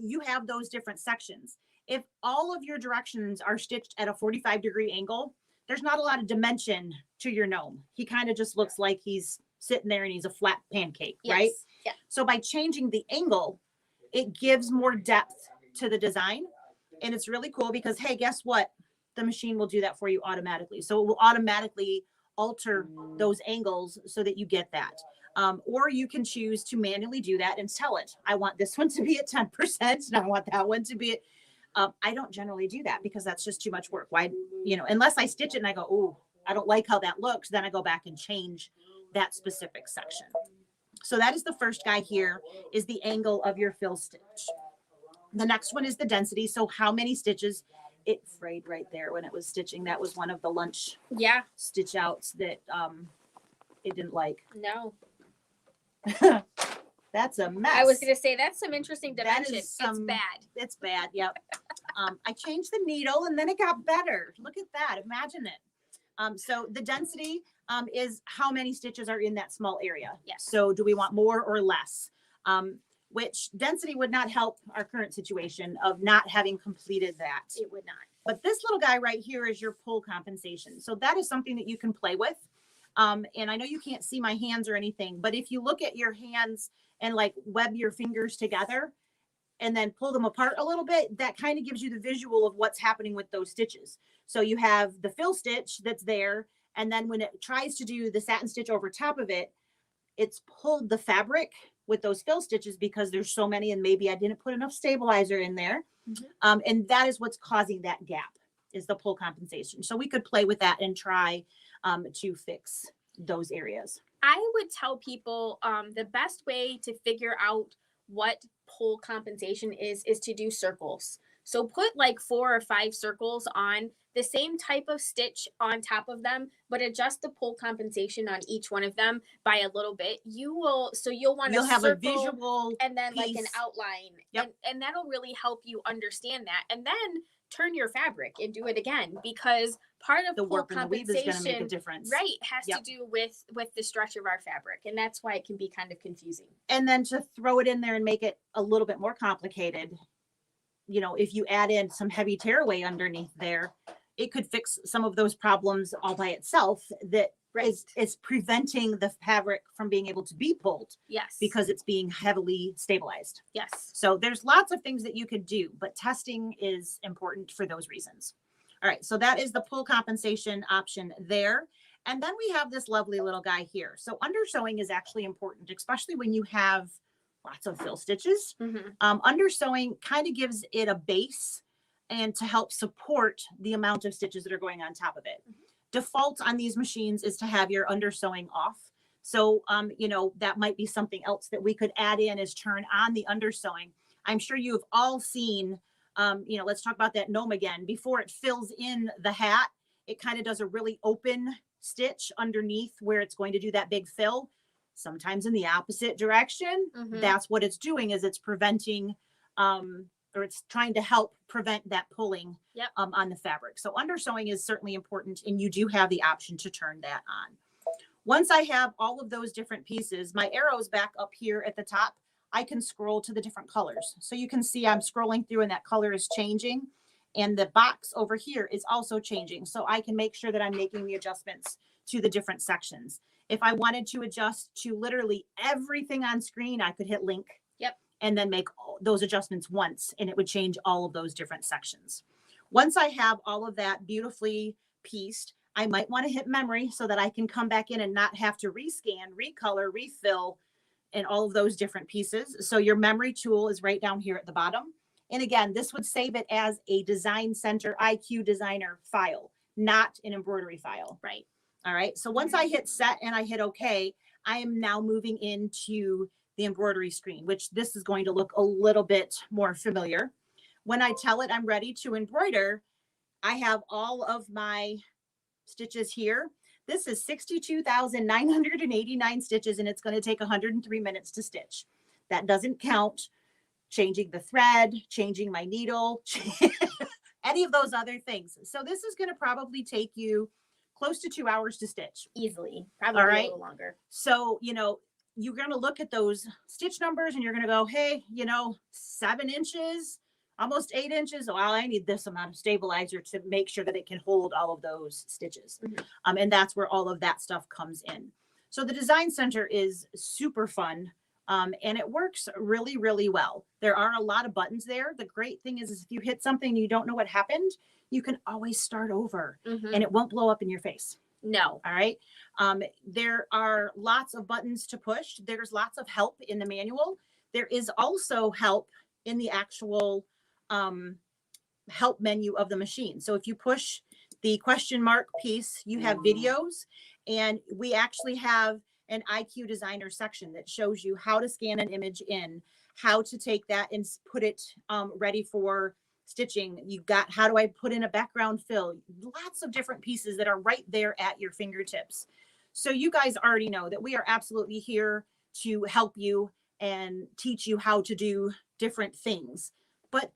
Speaker 1: you have those different sections. If all of your directions are stitched at a 45-degree angle, there's not a lot of dimension to your gnome. He kind of just looks like he's sitting there and he's a flat pancake, right?
Speaker 2: Yeah.
Speaker 1: So by changing the angle, it gives more depth to the design. And it's really cool because, hey, guess what? The machine will do that for you automatically. So it will automatically alter those angles so that you get that. Or you can choose to manually do that and tell it, I want this one to be at 10% and I want that one to be at, I don't generally do that because that's just too much work. Why, you know, unless I stitch it and I go, oh, I don't like how that looks, then I go back and change that specific section. So that is the first guy here, is the angle of your fill stitch. The next one is the density. So how many stitches? It frayed right there when it was stitching. That was one of the lunch stitch outs that it didn't like.
Speaker 2: No.
Speaker 1: That's a mess.
Speaker 2: I was going to say that's some interesting dimension. It's bad.
Speaker 1: It's bad. Yep. I changed the needle and then it got better. Look at that. Imagine it. So the density is how many stitches are in that small area.
Speaker 2: Yes.
Speaker 1: So do we want more or less? Which density would not help our current situation of not having completed that.
Speaker 2: It would not.
Speaker 1: But this little guy right here is your pull compensation. So that is something that you can play with. And I know you can't see my hands or anything, but if you look at your hands and like web your fingers together and then pull them apart a little bit, that kind of gives you the visual of what's happening with those stitches. So you have the fill stitch that's there. And then when it tries to do the satin stitch over top of it, it's pulled the fabric with those fill stitches because there's so many and maybe I didn't put enough stabilizer in there. And that is what's causing that gap, is the pull compensation. So we could play with that and try to fix those areas.
Speaker 2: I would tell people the best way to figure out what pull compensation is to do circles. So put like 4 or 5 circles on the same type of stitch on top of them, but adjust the pull compensation on each one of them by a little bit. You'll want to
Speaker 1: have a visual
Speaker 2: and then
Speaker 1: piece.
Speaker 2: Like an outline.
Speaker 1: Yep.
Speaker 2: And that'll really help you understand that. And then turn your fabric and do it again, because part of
Speaker 1: the
Speaker 2: pull
Speaker 1: work and the weave is going to make a difference.
Speaker 2: Right, has to do with the stretch of our fabric, and that's why it can be kind of confusing.
Speaker 1: And then to throw it in there and make it a little bit more complicated, you know, if you add in some heavy tearaway underneath there, it could fix some of those problems all by itself that is preventing the fabric from being able to be pulled.
Speaker 2: Yes.
Speaker 1: Because it's being heavily stabilized.
Speaker 2: Yes.
Speaker 1: So there's lots of things that you could do, but testing is important for those reasons. All right, so that is the pull compensation option there. And then we have this lovely little guy here. So undersewing is actually important, especially when you have lots of fill stitches. Undersewing kind of gives it a base and to help support the amount of stitches that are going on top of it. Default on these machines is to have your undersewing off. So, you know, that might be something else that we could add in is turn on the undersewing. I'm sure you've all seen, you know, let's talk about that gnome again. Before it fills in the hat, it kind of does a really open stitch underneath where it's going to do that big fill. Sometimes in the opposite direction. That's what it's doing, is it's preventing, or it's trying to help prevent that pulling on the fabric. So undersewing is certainly important, and you do have the option to turn that on. Once I have all of those different pieces, my arrows back up here at the top, I can scroll to the different colors. So you can see I'm scrolling through and that color is changing. And the box over here is also changing. So I can make sure that I'm making the adjustments to the different sections. If I wanted to adjust to literally everything on screen, I could hit link. And then make those adjustments once, and it would change all of those different sections. Once I have all of that beautifully pieced, I might want to hit memory so that I can come back in and not have to rescan, recolor, refill, and all of those different pieces. So your memory tool is right down here at the bottom. And again, this would save it as a Design Center IQ Designer file, not an embroidery file.
Speaker 2: Right.
Speaker 1: All right. So once I hit set and I hit OK, I am now moving into the embroidery screen, which this is going to look a little bit more familiar. When I tell it I'm ready to embroider, I have all of my stitches here. This is 62,989 stitches, and it's going to take 103 minutes to stitch. That doesn't count changing the thread, changing my needle, any of those other things. So this is going to probably take you close to 2 hours to stitch.
Speaker 2: Easily. Probably a little longer.
Speaker 1: So, you know, you're going to look at those stitch numbers and you're going to go, hey, you know, 7 inches, almost 8 inches. Well, I need this amount of stabilizer to make sure that it can hold all of those stitches. And that's where all of that stuff comes in. So the Design Center is super fun. And it works really, really well. There are a lot of buttons there. The great thing is if you hit something and you don't know what happened, you can always start over and it won't blow up in your face.
Speaker 2: No.
Speaker 1: All right. There are lots of buttons to push. There's lots of help in the manual. There is also help in the actual help menu of the machine. So if you push the question mark piece, you have videos, and we actually have an IQ Designer section that shows you how to scan an image in, how to take that and put it ready for stitching. You've got how do I put in a background fill, lots of different pieces that are right there at your fingertips. So you guys already know that we are absolutely here to help you and teach you how to do different things, but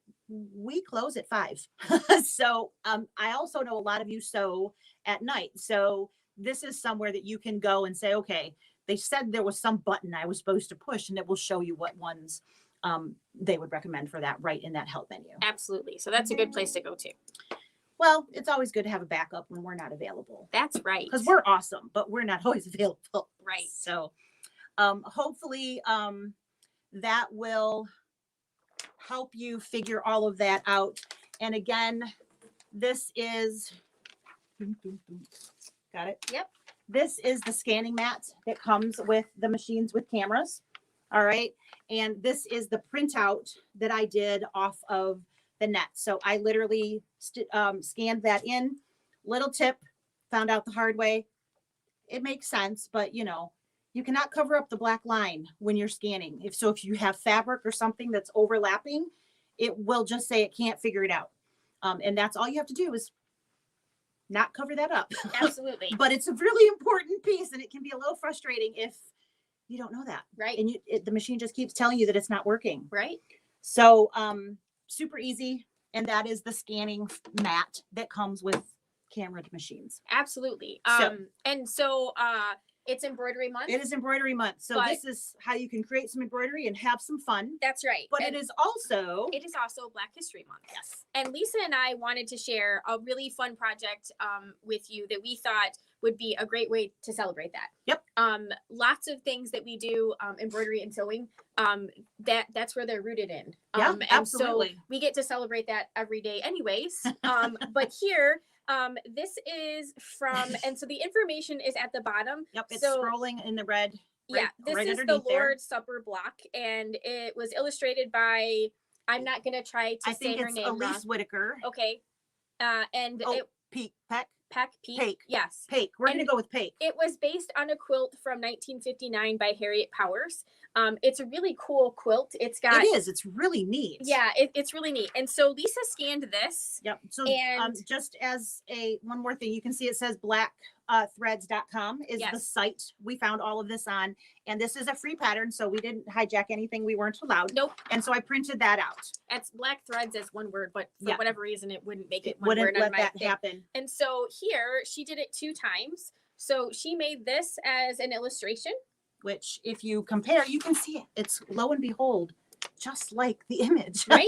Speaker 1: we close at 5. So I also know a lot of you sew at night. So this is somewhere that you can go and say, okay, they said there was some button I was supposed to push, and it will show you what ones they would recommend for that right in that help menu.
Speaker 2: Absolutely. So that's a good place to go to.
Speaker 1: Well, it's always good to have a backup when we're not available.
Speaker 2: That's right.
Speaker 1: Because we're awesome, but we're not always available.
Speaker 2: Right.
Speaker 1: So hopefully that will help you figure all of that out. And again, this is, got it?
Speaker 2: Yep.
Speaker 1: This is the scanning mat that comes with the machines with cameras. All right. And this is the printout that I did off of the net. So I literally scanned that in. Little tip, found out the hard way. It makes sense, but you know, you cannot cover up the black line when you're scanning. If you have fabric or something that's overlapping, it will just say it can't figure it out. And that's all you have to do is not cover that up.
Speaker 2: Absolutely.
Speaker 1: But it's a really important piece, and it can be a little frustrating if you don't know that.
Speaker 2: Right.
Speaker 1: And the machine just keeps telling you that it's not working.
Speaker 2: Right.
Speaker 1: So super easy. And that is the scanning mat that comes with cameraed machines.
Speaker 2: Absolutely. So it's embroidery month.
Speaker 1: It is embroidery month. So this is how you can create some embroidery and have some fun.
Speaker 2: That's right.
Speaker 1: But it is also
Speaker 2: Black History Month.
Speaker 1: Yes.
Speaker 2: And Lisa and I wanted to share a really fun project with you that we thought would be a great way to celebrate that.
Speaker 1: Yep.
Speaker 2: Lots of things that we do, embroidery and sewing, that's where they're rooted in.
Speaker 1: Yeah,
Speaker 2: and
Speaker 1: absolutely.
Speaker 2: so we get to celebrate that every day anyways. But here, this is from, and so the information is at the bottom.
Speaker 1: Yep, it's
Speaker 2: so,
Speaker 1: scrolling in the red.
Speaker 2: Yeah, this
Speaker 1: right
Speaker 2: is the
Speaker 1: underneath there.
Speaker 2: Lord's Supper block, and it was illustrated by, I'm not going to try to say her name.
Speaker 1: Elise Whitaker.
Speaker 2: Okay. And
Speaker 1: Peck.
Speaker 2: Peak. Yes.
Speaker 1: Peak. We're going to go with Peak.
Speaker 2: It was based on a quilt from 1959 by Harriet Powers. It's a really cool quilt. It's got.
Speaker 1: It is. It's really neat.
Speaker 2: Yeah, it's really neat. And so Lisa scanned this.
Speaker 1: Yep. So
Speaker 2: and
Speaker 1: just as one more thing, you can see it says blackthreads.com is the site we found all of this on. And this is a free pattern, so we didn't hijack anything we weren't allowed.
Speaker 2: Nope.
Speaker 1: And so I printed that out.
Speaker 2: It's black threads as one word, but for whatever reason, it wouldn't make it one
Speaker 1: wouldn't
Speaker 2: word
Speaker 1: let
Speaker 2: on my
Speaker 1: that
Speaker 2: thing.
Speaker 1: happen.
Speaker 2: And so here, she did it 2 times. So she made this as an illustration.
Speaker 1: Which, if you compare, you can see it. It's, lo and behold, just like the image.
Speaker 2: Right?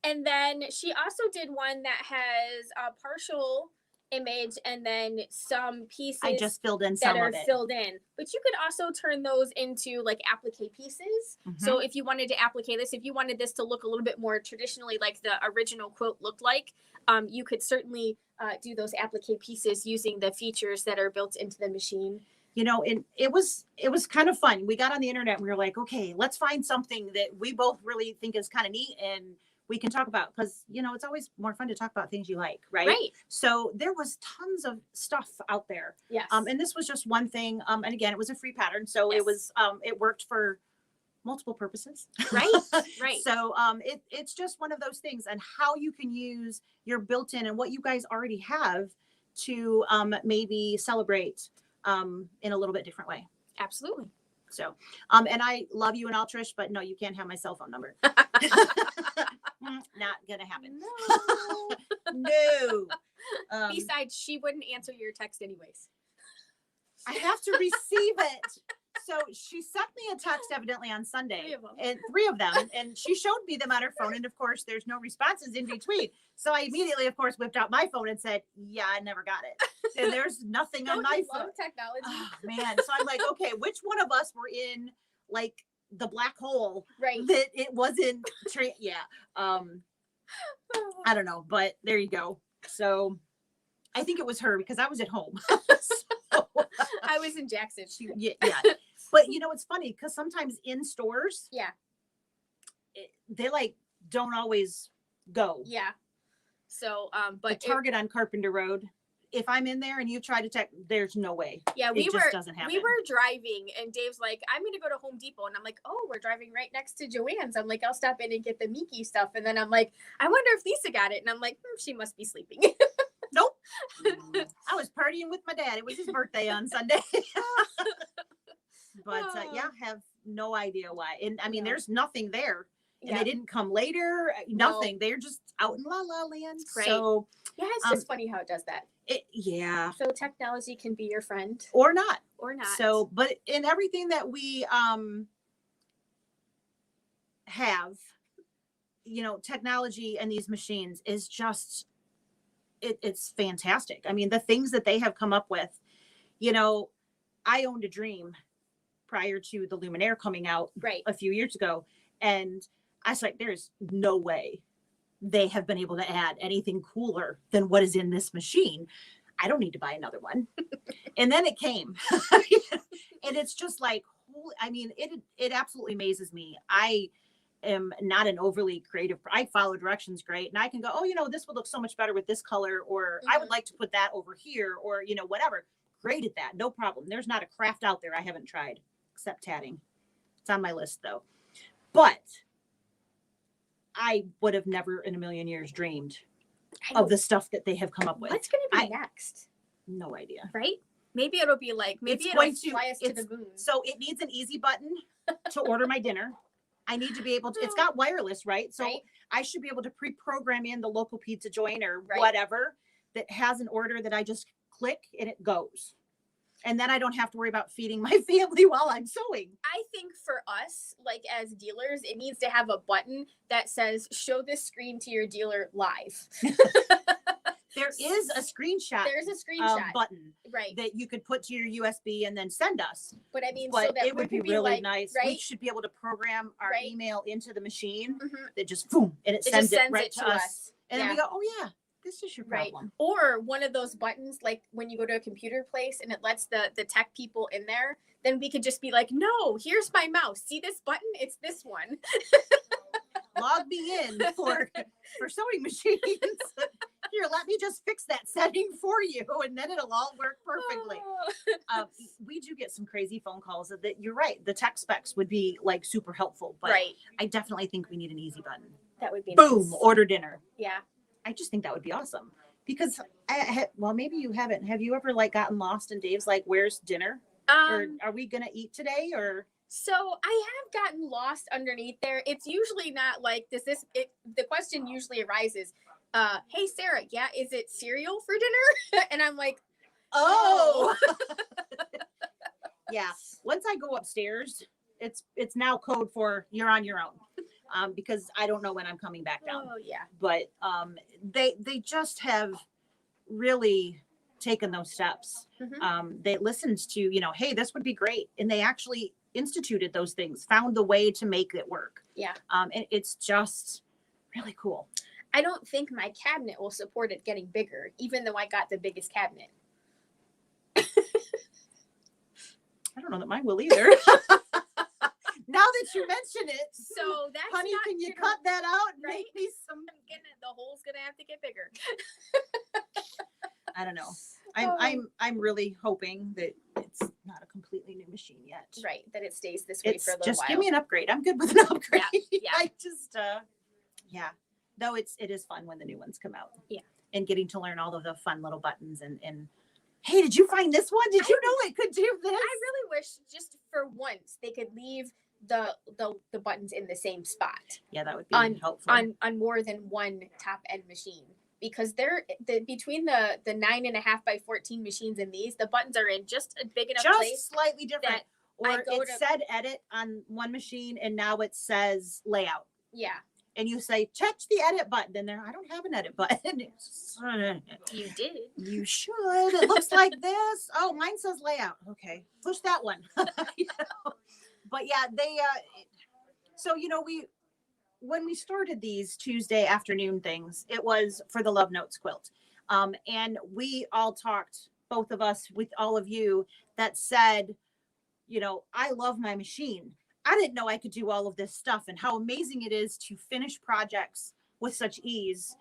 Speaker 2: And then she also did one that has a partial image and then some pieces
Speaker 1: I just filled in some
Speaker 2: that are
Speaker 1: of it.
Speaker 2: filled in. But you could also turn those into like applique pieces.
Speaker 1: Mm-hmm.
Speaker 2: So if you wanted to applique this, if you wanted this to look a little bit more traditionally like the original quilt looked like, you could certainly do those applique pieces using the features that are built into the machine.
Speaker 1: You know, and it was kind of fun. We got on the internet and we were like, okay, let's find something that we both really think is kind of neat and we can talk about, because, you know, it's always more fun to talk about things you like, right?
Speaker 2: Right.
Speaker 1: So there was tons of stuff out there.
Speaker 2: Yes.
Speaker 1: And this was just one thing. And again, it was a free pattern. So it was, it worked for multiple purposes.
Speaker 2: Right. Right.
Speaker 1: So it's just one of those things, and how you can use your built-in and what you guys already have to maybe celebrate in a little bit different way.
Speaker 2: Absolutely.
Speaker 1: So, and I love you and all, Trish, but no, you can't have my cell phone number. Not gonna happen. No.
Speaker 2: Besides, she wouldn't answer your text anyways.
Speaker 1: I have to receive it. So she sent me a text evidently on Sunday, and 3 of them, and she showed me them on her phone. And of course, there's no responses in between. So I immediately, of course, whipped out my phone and said, "Yeah, I never got it." And there's nothing on my phone.
Speaker 2: Technology.
Speaker 1: Oh, man. So I'm like, okay, which one of us were in like the black hole?
Speaker 2: Right.
Speaker 1: That it wasn't. I don't know, but there you go. So I think it was her because I was at home. So,
Speaker 2: I was in Jackson.
Speaker 1: yeah. But you know, it's funny because sometimes in stores, they like don't always go.
Speaker 2: Yeah. So, but
Speaker 1: the Target on Carpenter Road, if I'm in there and you try to text, there's no way.
Speaker 2: Yeah,
Speaker 1: it just doesn't happen.
Speaker 2: We were driving and Dave's like, I'm going to go to Home Depot. And I'm like, oh, we're driving right next to Joann's. I'm like, I'll stop in and get the Miki stuff. And then I'm like, I wonder if Lisa got it. And I'm like, she must be sleeping.
Speaker 1: Nope. I was partying with my dad. It was his birthday on Sunday. But have no idea why. And I mean, there's nothing there. And they didn't come later. Nothing. They're just out in La La Land. Right. So
Speaker 2: yeah, it's just funny how it does that.
Speaker 1: So
Speaker 2: technology can be your friend.
Speaker 1: Or not.
Speaker 2: So,
Speaker 1: but in everything that we have, you know, technology and these machines is just, it's fantastic. I mean, the things that they have come up with, you know, I owned a dream prior to the Luminaire coming out a few years ago. And I was like, there's no way they have been able to add anything cooler than what is in this machine. I don't need to buy another one. And then it came. And it's just like, I mean, it absolutely amazes me. I am not an overly creative. I follow directions great. And I can go, oh, you know, this would look so much better with this color, or I would like to put that over here, or, you know, whatever. Great at that. No problem. There's not a craft out there I haven't tried except tatting. It's on my list though. But I would have never in a million years dreamed of the stuff that they have come up with.
Speaker 2: What's going to be next?
Speaker 1: No idea.
Speaker 2: Right? Maybe it'll be like, maybe it'll fly us to the moon.
Speaker 1: So it needs an easy button to order my dinner. I need to be able to, it's got wireless, right? So I should be able to pre-program in the local pizza joint or whatever that has an order that I just click and it goes. And then I don't have to worry about feeding my family while I'm sewing.
Speaker 2: I think for us, like as dealers, it needs to have a button that says, show this screen to your dealer live.
Speaker 1: There is a screenshot
Speaker 2: There's a screenshot
Speaker 1: button
Speaker 2: right
Speaker 1: that you could put to your USB and then send us.
Speaker 2: but I mean
Speaker 1: But
Speaker 2: so that
Speaker 1: it would be really
Speaker 2: like,
Speaker 1: nice.
Speaker 2: right
Speaker 1: We should be able to program our
Speaker 2: Right.
Speaker 1: email into the machine
Speaker 2: Mhm.
Speaker 1: that just boom and it
Speaker 2: just
Speaker 1: sends
Speaker 2: sends
Speaker 1: it right to us. And then we go, oh yeah, this is your
Speaker 2: Right.
Speaker 1: problem.
Speaker 2: Or one of those buttons, like when you go to a computer place and it lets the tech people in there, then we could just be like, no, here's my mouse. See this button? It's this one.
Speaker 1: Log me in for sewing machines. Here, let me just fix that setting for you, and then it'll all work perfectly. We do get some crazy phone calls that you're right. The tech specs would be like super helpful, but
Speaker 2: Right.
Speaker 1: I definitely think we need an easy button.
Speaker 2: That would be
Speaker 1: Boom,
Speaker 2: nice.
Speaker 1: order dinner.
Speaker 2: Yeah.
Speaker 1: I just think that would be awesome because well, maybe you haven't. Have you ever like gotten lost in Dave's like, where's dinner? Or are we gonna eat today? Or
Speaker 2: so I have gotten lost underneath there. It's usually not like the question usually arises, hey Sarah, yeah, is it cereal for dinner? And I'm like, oh.
Speaker 1: Yeah. Once I go upstairs, it's now code for you're on your own. Because I don't know when I'm coming back down.
Speaker 2: Oh yeah.
Speaker 1: But they just have really taken those steps.
Speaker 2: Mm-hmm.
Speaker 1: They listened to, hey, this would be great. And they actually instituted those things, found the way to make it work.
Speaker 2: Yeah.
Speaker 1: And it's just really cool.
Speaker 2: I don't think my cabinet will support it getting bigger, even though I got the biggest cabinet.
Speaker 1: I don't know that mine will either. Now that you mention it,
Speaker 2: so that's
Speaker 1: honey,
Speaker 2: not,
Speaker 1: can you cut that out and
Speaker 2: right?
Speaker 1: make me some?
Speaker 2: The hole's gonna have to get bigger.
Speaker 1: I don't know. I'm really hoping that it's not a completely new machine yet.
Speaker 2: Right, that it stays this way for a little
Speaker 1: just
Speaker 2: while.
Speaker 1: give me an upgrade. I'm good with an upgrade.
Speaker 2: Yeah.
Speaker 1: I just yeah. Though it is fun when the new ones come out.
Speaker 2: Yeah.
Speaker 1: And getting to learn all of the fun little buttons and hey, did you find this one? Did you know it could do this?
Speaker 2: I really wish just for once they could leave the buttons in the same spot.
Speaker 1: Yeah, that would be helpful.
Speaker 2: On more than one top end machine. Because between the 9.5 by 14 machines and these, the buttons are in just a big enough place.
Speaker 1: Just slightly different. Or it said edit on one machine and now it says layout.
Speaker 2: Yeah.
Speaker 1: And you say, touch the edit button. And there, I don't have an edit button.
Speaker 2: You did.
Speaker 1: You should. It looks like this. Oh, mine says layout. Okay. Push that one. But yeah, they, so, when we started these Tuesday afternoon things, it was for the Love Notes quilt. And we all talked, both of us with all of you that said, I love my machine. I didn't know I could do all of this stuff and how amazing it is to finish projects with such ease.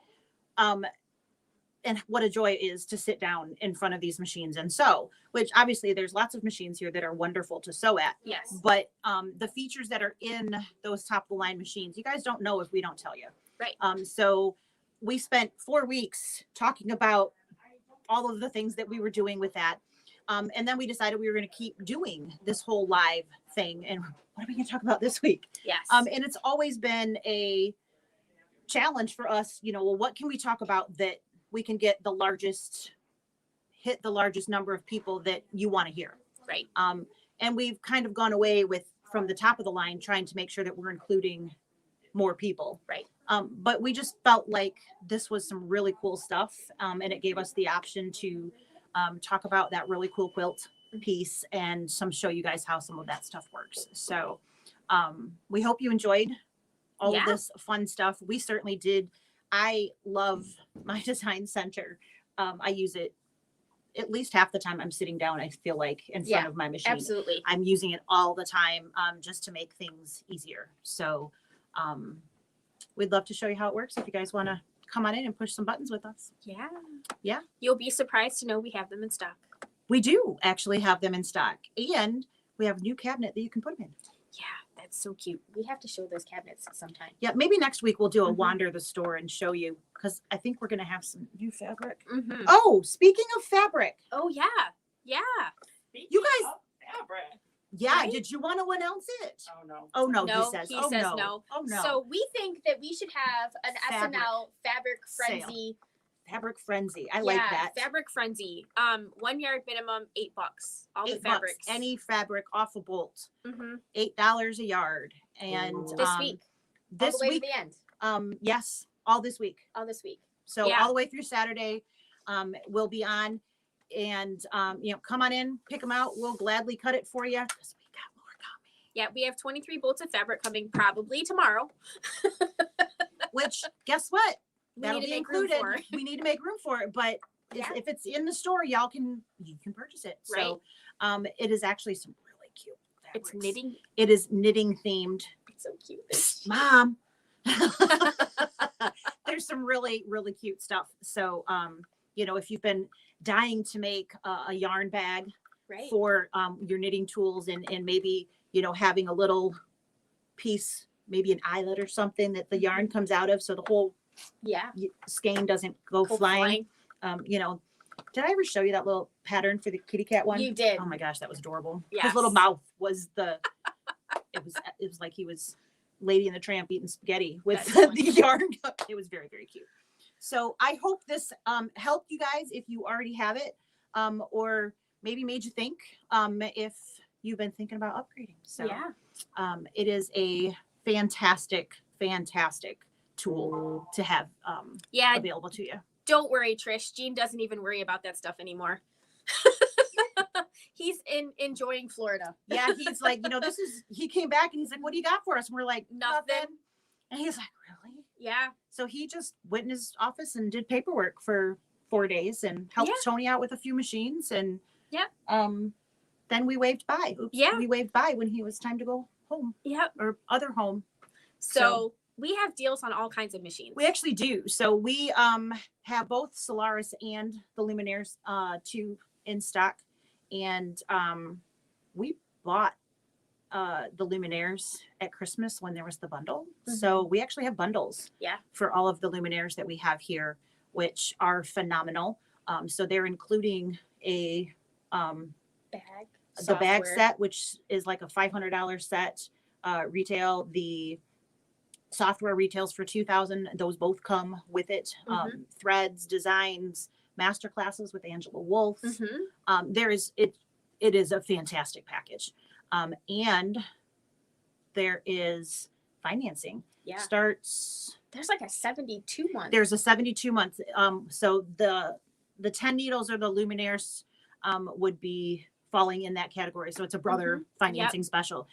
Speaker 1: And what a joy it is to sit down in front of these machines and sew, which obviously there's lots of machines here that are wonderful to sew at.
Speaker 2: Yes.
Speaker 1: But the features that are in those top of the line machines, you guys don't know if we don't tell you.
Speaker 2: Right.
Speaker 1: So we spent 4 weeks talking about all of the things that we were doing with that. And then we decided we were going to keep doing this whole live thing. And what are we going to talk about this week?
Speaker 2: Yes.
Speaker 1: And it's always been a challenge for us, well, what can we talk about that we can get hit the largest number of people that you want to hear.
Speaker 2: Right.
Speaker 1: And we've kind of gone away from the top of the line, trying to make sure that we're including more people.
Speaker 2: Right.
Speaker 1: But we just felt like this was some really cool stuff. And it gave us the option to talk about that really cool quilt piece and show you guys how some of that stuff works. So we hope you enjoyed all of this fun stuff. We certainly did. I love my design center. I use it at least half the time I'm sitting down, I feel like, in front of my machine.
Speaker 2: Absolutely.
Speaker 1: I'm using it all the time just to make things easier. So we'd love to show you how it works if you guys want to come on in and push some buttons with us.
Speaker 2: Yeah.
Speaker 1: Yeah.
Speaker 2: You'll be surprised to know we have them in stock.
Speaker 1: We do actually have them in stock. And we have a new cabinet that you can put them in.
Speaker 2: Yeah, that's so cute. We have to show those cabinets sometime.
Speaker 1: Yeah, maybe next week we'll do a wander the store and show you, because I think we're going to have some new fabric.
Speaker 2: Mm-hmm.
Speaker 1: Oh, speaking of fabric.
Speaker 2: Oh, yeah. Yeah.
Speaker 1: You guys.
Speaker 3: Fabric.
Speaker 1: Yeah,
Speaker 2: right?
Speaker 1: Did you want to announce it?
Speaker 3: Oh, no.
Speaker 1: Oh, no,
Speaker 2: No,
Speaker 1: he says.
Speaker 2: he
Speaker 1: Oh,
Speaker 2: says
Speaker 1: no.
Speaker 2: no.
Speaker 1: Oh, no.
Speaker 2: So we think that we should have an
Speaker 1: Fabric.
Speaker 2: SnL Fabric Frenzy.
Speaker 1: Fabric Frenzy. I like that.
Speaker 2: Fabric Frenzy. 1 yard minimum, $8. All the
Speaker 1: $8.
Speaker 2: fabrics.
Speaker 1: Any fabric off a bolt.
Speaker 2: Mm-hmm.
Speaker 1: $8 a yard. And
Speaker 2: This week.
Speaker 1: This
Speaker 2: all the way
Speaker 1: week.
Speaker 2: to the end.
Speaker 1: Yes, all this week.
Speaker 2: All this week.
Speaker 1: So
Speaker 2: Yeah.
Speaker 1: all the way through Saturday. will be on. And, come on in, pick them out. We'll gladly cut it for you because we got more coming.
Speaker 2: Yeah, we have 23 bolts of fabric coming probably tomorrow.
Speaker 1: Which, guess what?
Speaker 2: We
Speaker 1: That'll
Speaker 2: need to
Speaker 1: be
Speaker 2: make room
Speaker 1: included.
Speaker 2: for.
Speaker 1: We need to make room for it, but if it's in the store, you can purchase it.
Speaker 2: Right.
Speaker 1: So, it is actually some really cute fabrics.
Speaker 2: It's knitting.
Speaker 1: It is knitting themed.
Speaker 2: It's so cute.
Speaker 1: Mom. There's some really, really cute stuff. So, if you've been dying to make a yarn bag for your knitting tools and maybe, having a little piece, maybe an eyelet or something that the yarn comes out of. So the whole skein doesn't go flying. Did I ever show you that little pattern for the kitty cat one?
Speaker 2: You did.
Speaker 1: Oh my gosh, that was adorable.
Speaker 2: Yes.
Speaker 1: His little mouth was it was like he was Lady and the Tramp eating spaghetti with the yarn. It was very, very cute. So I hope this helped you guys if you already have it, or maybe made you think if you've been thinking about upgrading. So it is a fantastic, fantastic tool to have available to you.
Speaker 2: Don't worry, Trish. Gene doesn't even worry about that stuff anymore. He's enjoying Florida.
Speaker 1: Yeah, he's like, he came back and he's like, what do you got for us? And we're like,
Speaker 2: nothing.
Speaker 1: And he's like, really?
Speaker 2: Yeah.
Speaker 1: So he just went in his office and did paperwork for 4 days and helped Tony out with a few machines. And then we waved bye. We waved bye when he was time to go home. Yeah. Or other home.
Speaker 2: So we have deals on all kinds of machines.
Speaker 1: We actually do. So we have both Solaris and the Luminaires 2 in stock. And we bought the Luminaires at Christmas when there was the bundle. Mm-hmm. So we actually have bundles for all of the Luminaires that we have here, which are phenomenal. So they're including the bag set, which is like a $500 set retail. The software retails for $2,000. Those both come with it. Mm-hmm. Threads, designs, master classes with Angela Wolf. Mm-hmm. It is a fantastic package. And there is financing. Yeah.
Speaker 2: There's like a 72 month.
Speaker 1: There's a 72 month. So the 10 needles or the Luminaires would be falling in that category. So it's a brother financing special.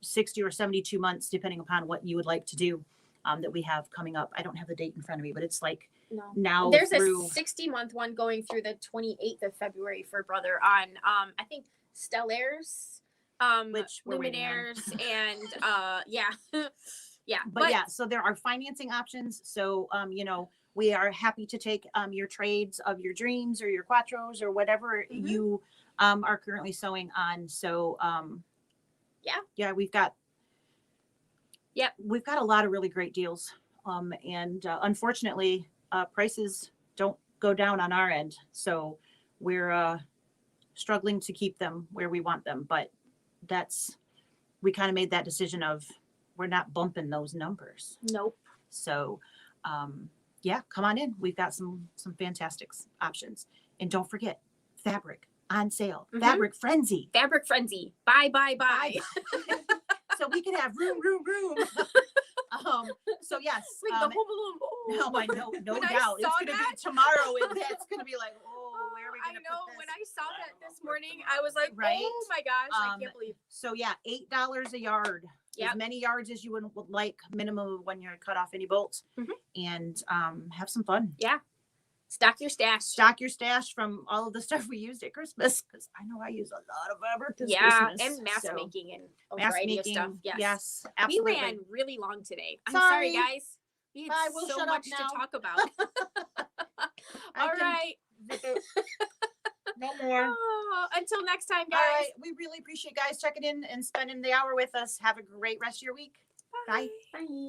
Speaker 1: 60 or 72 months, depending upon what you would like to do, that we have coming up. I don't have the date in front of me, but it's like now
Speaker 2: there's a 60-month one going through the 28th of February for brother on I think Stellaires,
Speaker 1: which
Speaker 2: Luminaires, and
Speaker 1: so there are financing options. So we are happy to take your trades of your dreams or your quattros or whatever you are currently sewing on. So we've got a lot of really great deals, and unfortunately prices don't go down on our end, so we're struggling to keep them where we want them, but we kind of made that decision of we're not bumping those numbers.
Speaker 2: Nope. So
Speaker 1: come on in. We've got some fantastic options, and don't forget fabric on sale. Mm-hmm. Fabric frenzy.
Speaker 2: Bye.
Speaker 1: So we can have room. So yes. No, I know, no doubt. It's going to be tomorrow, and that's going to be like, where are we going to put this?
Speaker 2: When I saw that this morning, I was like, oh my gosh, I can't believe.
Speaker 1: So $8 a yard. As many yards as you would like, minimum when you're cut off any bolts, and have some fun.
Speaker 2: Yeah. Stock your stash
Speaker 1: from all of the stuff we used at Christmas, because I know I use a lot of fabric this Christmas.
Speaker 2: And mask making and a variety of stuff.
Speaker 1: Yes, absolutely.
Speaker 2: We ran really long today. I'm sorry guys. We had so much to talk about. All right.
Speaker 1: No more.
Speaker 2: Until next time, guys.
Speaker 1: All right. We really appreciate guys checking in and spending the hour with us. Have a great rest of your week.
Speaker 2: Bye. Bye.